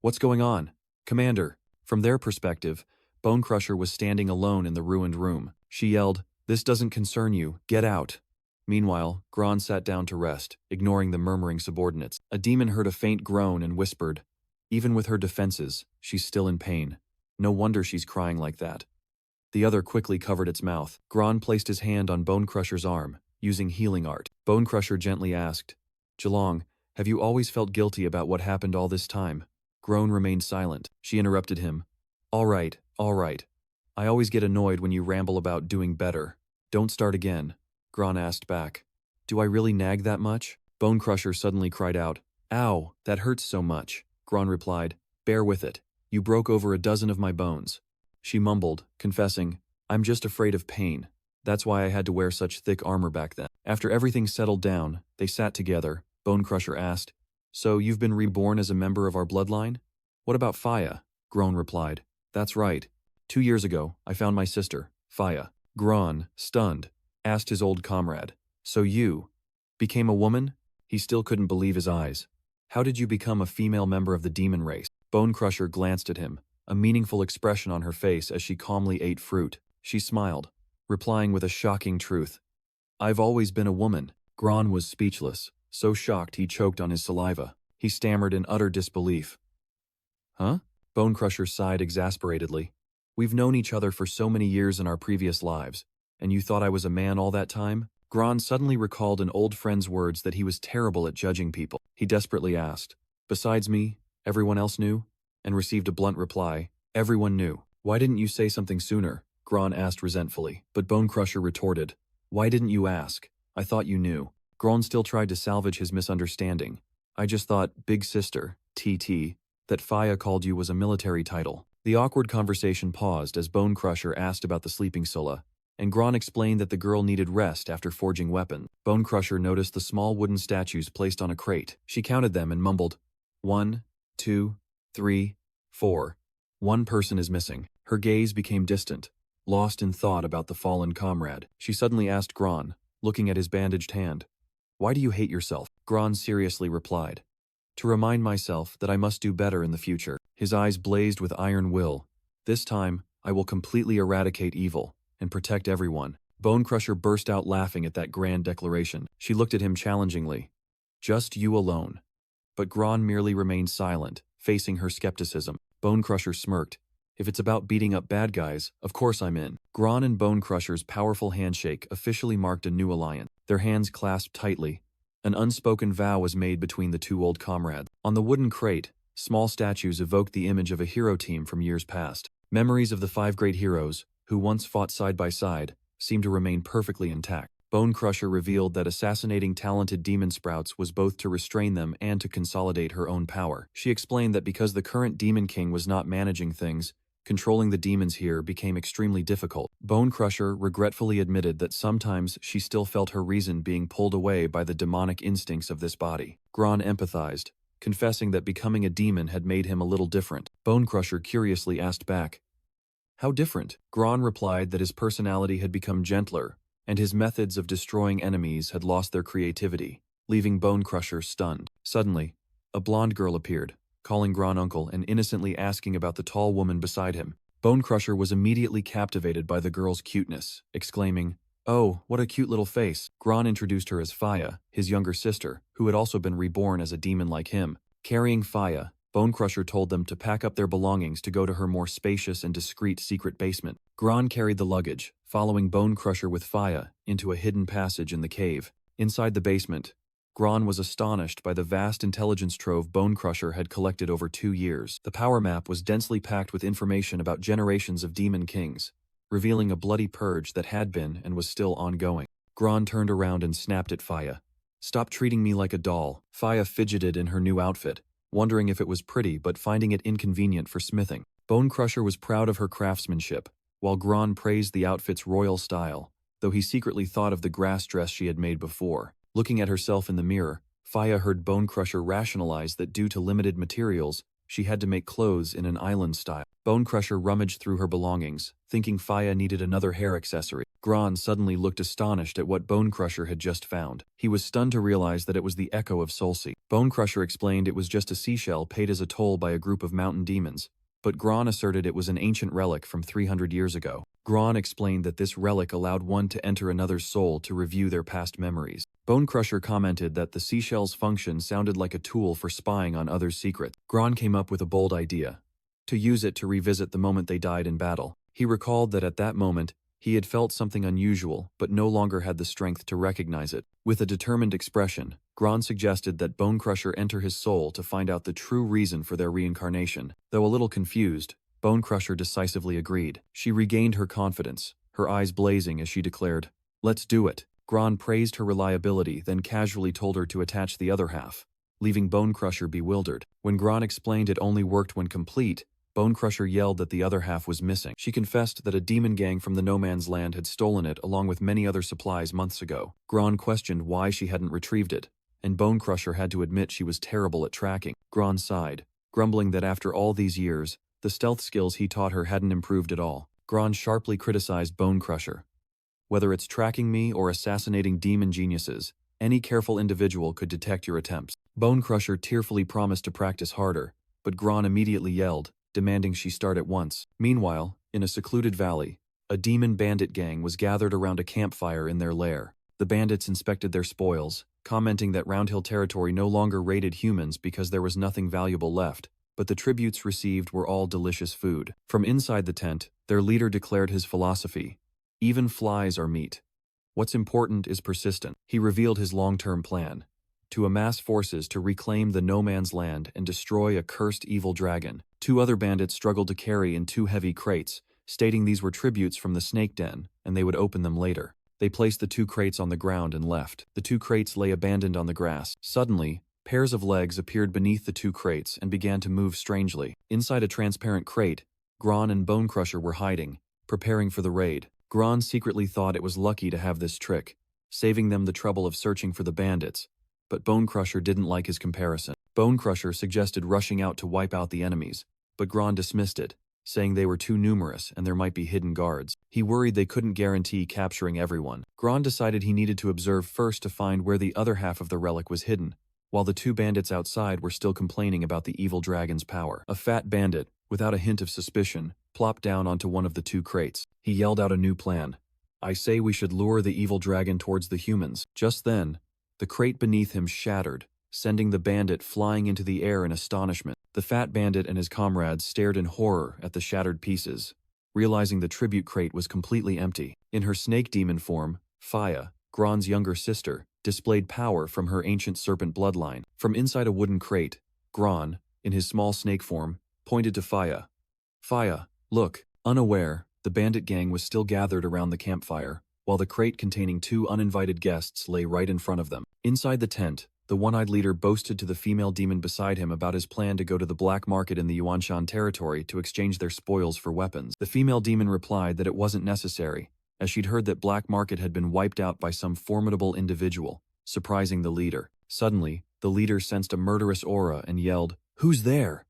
Speaker 1: "What's going on, Commander?" From their perspective, Bone Crusher was standing alone in the ruined room. She yelled, "This doesn't concern you. Get out." Meanwhile, Gron sat down to rest, ignoring the murmuring subordinates. A demon heard a faint groan and whispered, "Even with her defenses, she's still in pain. No wonder she's crying like that." The other quickly covered its mouth. Gron placed his hand on Bone Crusher's arm, using healing art. Bone Crusher gently asked, "Jelong, have you always felt guilty about what happened all this time?" Gron remained silent. She interrupted him. All right. I always get annoyed when you ramble about doing better. Don't start again." Gron asked back, "Do I really nag that much?" Bone Crusher suddenly cried out, "Ow, that hurts so much." Gron replied, "Bear with it. You broke over a dozen of my bones." She mumbled, confessing, "I'm just afraid of pain. That's why I had to wear such thick armor back then." After everything settled down, they sat together. Bone Crusher asked, "So you've been reborn as a member of our bloodline?" "What about Faya?" Gron replied, "That's right. 2 years ago, I found my sister, Faya." Gron, stunned, asked his old comrade, "So you became a woman?" He still couldn't believe his eyes. "How did you become a female member of the demon race?" Bone Crusher glanced at him, a meaningful expression on her face as she calmly ate fruit. She smiled, replying with a shocking truth, "I've always been a woman." Gron was speechless, so shocked he choked on his saliva. He stammered in utter disbelief. "Huh?" Bone Crusher sighed exasperatedly. "We've known each other for so many years in our previous lives, and you thought I was a man all that time?" Gron suddenly recalled an old friend's words that he was terrible at judging people. He desperately asked, "Besides me, everyone else knew?" And received a blunt reply, "Everyone knew." "Why didn't you say something sooner?" Gron asked resentfully. But Bone Crusher retorted, "Why didn't you ask? I thought you knew." Gron still tried to salvage his misunderstanding. "I just thought Big Sister, TT, that Faya called you was a military title." The awkward conversation paused as Bone Crusher asked about the sleeping Sullah, and Gron explained that the girl needed rest after forging weapons. Bone Crusher noticed the small wooden statues placed on a crate. She counted them and mumbled, 1, 2, 3, 4. One person is missing. Her gaze became distant, lost in thought about the fallen comrade. She suddenly asked Gron, looking at his bandaged hand, "Why do you hate yourself?" Gron seriously replied, "To remind myself that I must do better in the future." His eyes blazed with iron will. "This time, I will completely eradicate evil and protect everyone." Bone Crusher burst out laughing at that grand declaration. She looked at him challengingly. "Just you alone." But Gron merely remained silent, facing her skepticism. Bone Crusher smirked. "If it's about beating up bad guys, of course I'm in." Gron and Bone Crusher's powerful handshake officially marked a new alliance. Their hands clasped tightly, An unspoken vow was made between the two old comrades. On the wooden crate, small statues evoked the image of a hero team from years past. Memories of the 5 great heroes, who once fought side by side, seemed to remain perfectly intact. Bone Crusher revealed that assassinating talented demon sprouts was both to restrain them and to consolidate her own power. She explained that because the current Demon King was not managing things, controlling the demons here became extremely difficult. Bone Crusher regretfully admitted that sometimes she still felt her reason being pulled away by the demonic instincts of this body. Gron empathized, confessing that becoming a demon had made him a little different. Bone Crusher curiously asked back, "How different?" Gron replied that his personality had become gentler, and his methods of destroying enemies had lost their creativity, leaving Bone Crusher stunned. Suddenly, a blonde girl appeared, calling Gron uncle and innocently asking about the tall woman beside him. Bone Crusher was immediately captivated by the girl's cuteness, exclaiming, "Oh, what a cute little face." Gron introduced her as Faya, his younger sister, who had also been reborn as a demon like him. Carrying Faya, Bone Crusher told them to pack up their belongings to go to her more spacious and discreet secret basement. Gron carried the luggage, following Bone Crusher with Faya into a hidden passage in the cave. Inside the basement, Gron was astonished by the vast intelligence trove Bone Crusher had collected over 2 years. The power map was densely packed with information about generations of demon kings, revealing a bloody purge that had been and was still ongoing. Gron turned around and snapped at Faya. "Stop treating me like a doll." Faya fidgeted in her new outfit, wondering if it was pretty but finding it inconvenient for smithing. Bone Crusher was proud of her craftsmanship, while Gron praised the outfit's royal style, though he secretly thought of the grass dress she had made before. Looking at herself in the mirror, Faya heard Bone Crusher rationalize that due to limited materials, she had to make clothes in an island style. Bone Crusher rummaged through her belongings, thinking Faya needed another hair accessory. Gron suddenly looked astonished at what Bone Crusher had just found. He was stunned to realize that it was the echo of Sullah. Bone Crusher explained it was just a seashell paid as a toll by a group of mountain demons, but Gron asserted it was an ancient relic from 300 years ago. Gron explained that this relic allowed one to enter another's soul to review their past memories. Bone Crusher commented that the seashell's function sounded like a tool for spying on others' secrets. Gron came up with a bold idea: to use it to revisit the moment they died in battle. He recalled that at that moment, he had felt something unusual, but no longer had the strength to recognize it. With a determined expression, Gron suggested that Bone Crusher enter his soul to find out the true reason for their reincarnation. Though a little confused, Bone Crusher decisively agreed. She regained her confidence, her eyes blazing as she declared, "Let's do it." Gron praised her reliability, then casually told her to attach the other half, leaving Bone Crusher bewildered. When Gron explained it only worked when complete, Bone Crusher yelled that the other half was missing. She confessed that a demon gang from the No Man's Land had stolen it along with many other supplies months ago. Gron questioned why she hadn't retrieved it, and Bone Crusher had to admit she was terrible at tracking. Gron sighed, grumbling that after all these years, the stealth skills he taught her hadn't improved at all. Gron sharply criticized Bone Crusher. "Whether it's tracking me or assassinating demon geniuses, any careful individual could detect your attempts." Bone Crusher tearfully promised to practice harder, but Gron immediately yelled, demanding she start at once. Meanwhile, in a secluded valley, a demon bandit gang was gathered around a campfire in their lair. The bandits inspected their spoils, commenting that Roundhill territory no longer raided humans because there was nothing valuable left, but the tributes received were all delicious food. From inside the tent, their leader declared his philosophy: "Even flies are meat. What's important is persistent." He revealed his long-term plan: to amass forces to reclaim the No Man's Land and destroy a cursed evil dragon. 2 other bandits struggled to carry in 2 heavy crates, stating these were tributes from the snake den, and they would open them later. They placed the 2 crates on the ground and left. The 2 crates lay abandoned on the grass. Suddenly, pairs of legs appeared beneath the 2 crates and began to move strangely. Inside a transparent crate, Gron and Bone Crusher were hiding, preparing for the raid. Gron secretly thought it was lucky to have this trick, saving them the trouble of searching for the bandits, but Bone Crusher didn't like his comparison. Bone Crusher suggested rushing out to wipe out the enemies, but Gron dismissed it, saying they were too numerous and there might be hidden guards. He worried they couldn't guarantee capturing everyone. Gron decided he needed to observe first to find where the other half of the relic was hidden, while the 2 bandits outside were still complaining about the evil dragon's power. A fat bandit, without a hint of suspicion, plopped down onto one of the 2 crates. He yelled out a new plan: "I say we should lure the evil dragon towards the humans." Just then, the crate beneath him shattered, sending the bandit flying into the air in astonishment. The fat bandit and his comrades stared in horror at the shattered pieces, realizing the tribute crate was completely empty. In her snake demon form, Faya, Gron's younger sister, displayed power from her ancient serpent bloodline. From inside a wooden crate, Gron, in his small snake form, pointed to Faya. Faya, look. Unaware, the bandit gang was still gathered around the campfire, while the crate containing 2 uninvited guests lay right in front of them. Inside the tent, the one-eyed leader boasted to the female demon beside him about his plan to go to the black market in the Yuanshan territory to exchange their spoils for weapons. The female demon replied that it wasn't necessary, as she'd heard that black market had been wiped out by some formidable individual, surprising the leader. Suddenly, the leader sensed a murderous aura and yelled, "Who's there?"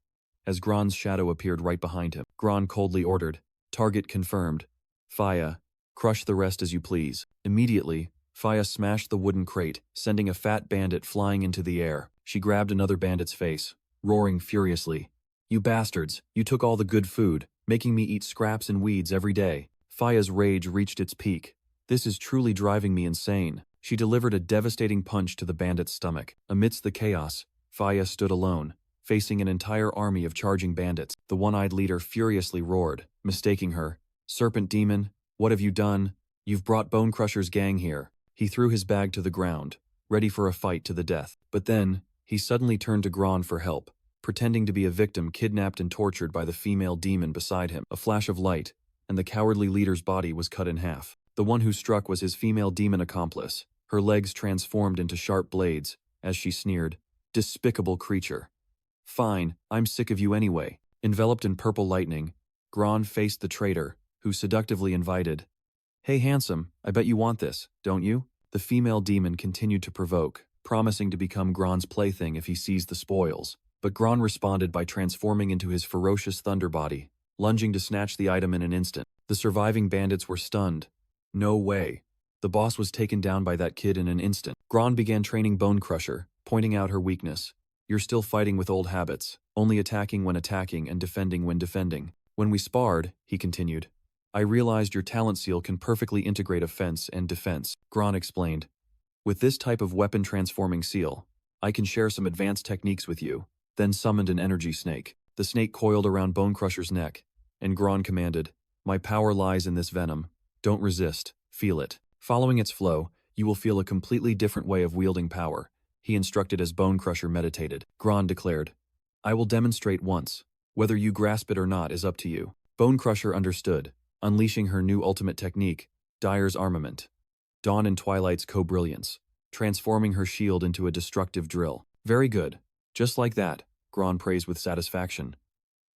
Speaker 1: as Gron's shadow appeared right behind him. Gron coldly ordered, "Target confirmed. Faya, crush the rest as you please." Immediately, Faya smashed the wooden crate, sending a fat bandit flying into the air. She grabbed another bandit's face, roaring furiously, "You bastards, you took all the good food, making me eat scraps and weeds every day." Faya's rage reached its peak. "This is truly driving me insane." She delivered a devastating punch to the bandit's stomach. Amidst the chaos, Faya stood alone, facing an entire army of charging bandits. The one-eyed leader furiously roared, mistaking her. "Serpent demon, what have you done? You've brought Bone Crusher's gang here." He threw his bag to the ground, ready for a fight to the death. But then, he suddenly turned to Gron for help, pretending to be a victim kidnapped and tortured by the female demon beside him. A flash of light, and the cowardly leader's body was cut in half. The one who struck was his female demon accomplice, her legs transformed into sharp blades, as she sneered, "Despicable creature. Fine, I'm sick of you anyway." Enveloped in purple lightning, Gron faced the traitor, who seductively invited, "Hey handsome, I bet you want this, don't you?" The female demon continued to provoke, promising to become Gron's plaything if he seized the spoils. But Gron responded by transforming into his ferocious thunder body, lunging to snatch the item in an instant. The surviving bandits were stunned. No way. The boss was taken down by that kid in an instant. Gron began training Bone Crusher, pointing out her weakness. "You're still fighting with old habits, only attacking when attacking and defending when defending. When we sparred," he continued, "I realized your talent seal can perfectly integrate offense and defense." Gron explained, "With this type of weapon transforming seal, I can share some advanced techniques with you," then summoned an energy snake. The snake coiled around Bone Crusher's neck, and Gron commanded, "My power lies in this venom. Don't resist, feel it." Following its flow, you will feel a completely different way of wielding power, he instructed as Bone Crusher meditated. Gron declared, "I will demonstrate once. Whether you grasp it or not is up to you." Bone Crusher understood, unleashing her new ultimate technique, Dyer's Armament. Dawn and Twilight's Co-Brilliance, transforming her shield into a destructive drill. "Very good. Just like that," Gron praised with satisfaction.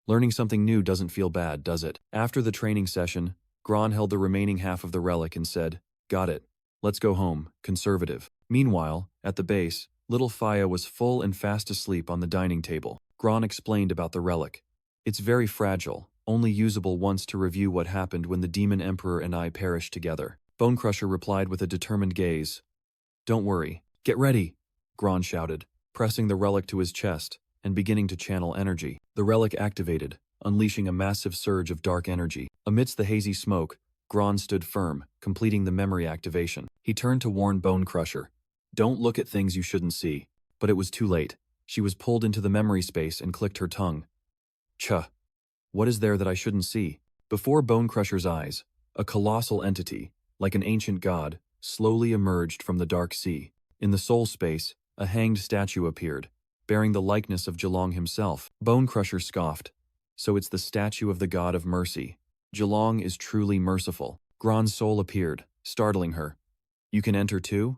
Speaker 1: "Learning something new doesn't feel bad, does it?" After the training session, Gron held the remaining half of the relic and said, "Got it. Let's go home, conservative." Meanwhile, at the base, little Faya was full and fast asleep on the dining table. Gron explained about the relic. "It's very fragile, only usable once to review what happened when the Demon Emperor and I perished together." Bone Crusher replied with a determined gaze. "Don't worry. Get ready," Gron shouted, pressing the relic to his chest and beginning to channel energy. The relic activated, unleashing a massive surge of dark energy. Amidst the hazy smoke, Gron stood firm, completing the memory activation. He turned to warn Bone Crusher, "Don't look at things you shouldn't see." But it was too late. She was pulled into the memory space and clicked her tongue. "Chuh. What is there that I shouldn't see?" Before Bone Crusher's eyes, a colossal entity, like an ancient god, slowly emerged from the dark sea. In the soul space, a hanged statue appeared, bearing the likeness of Gelong himself. Bone Crusher scoffed. "So it's the statue of the god of mercy. Gelong is truly merciful." Gron's soul appeared, startling her. "You can enter too?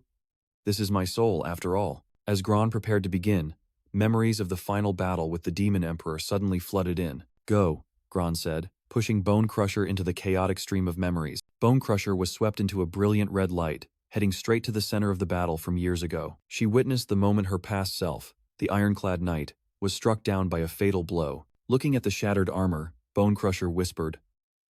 Speaker 1: This is my soul, after all." As Gron prepared to begin, memories of the final battle with the Demon Emperor suddenly flooded in. "Go," Gron said, pushing Bone Crusher into the chaotic stream of memories. Bone Crusher was swept into a brilliant red light, heading straight to the center of the battle from years ago. She witnessed the moment her past self, the ironclad knight, was struck down by a fatal blow. Looking at the shattered armor, Bone Crusher whispered,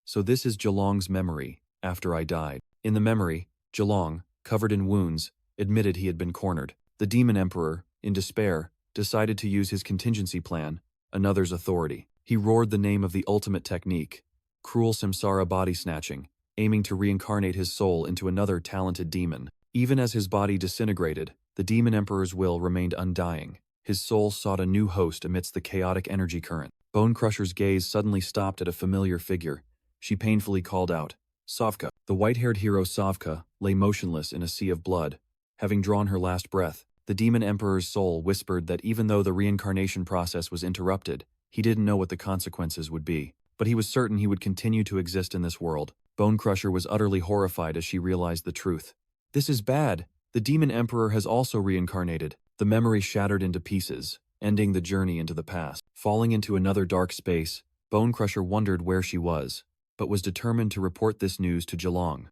Speaker 1: "So this is Gelong's memory, after I died." In the memory, Gelong, covered in wounds, admitted he had been cornered. The Demon Emperor, in despair, decided to use his contingency plan, another's authority. He roared the name of the ultimate technique, cruel samsara body snatching, aiming to reincarnate his soul into another talented demon. Even as his body disintegrated, the Demon Emperor's will remained undying. His soul sought a new host amidst the chaotic energy current. Bone Crusher's gaze suddenly stopped at a familiar figure. She painfully called out, "Savka." The white-haired hero Savka lay motionless in a sea of blood, Having drawn her last breath, the Demon Emperor's soul whispered that even though the reincarnation process was interrupted, he didn't know what the consequences would be. But he was certain he would continue to exist in this world. Bone Crusher was utterly horrified as she realized the truth. This is bad. The Demon Emperor has also reincarnated. The memory shattered into pieces, ending the journey into the past. Falling into another dark space, Bone Crusher wondered where she was, but was determined to report this news to Geelong.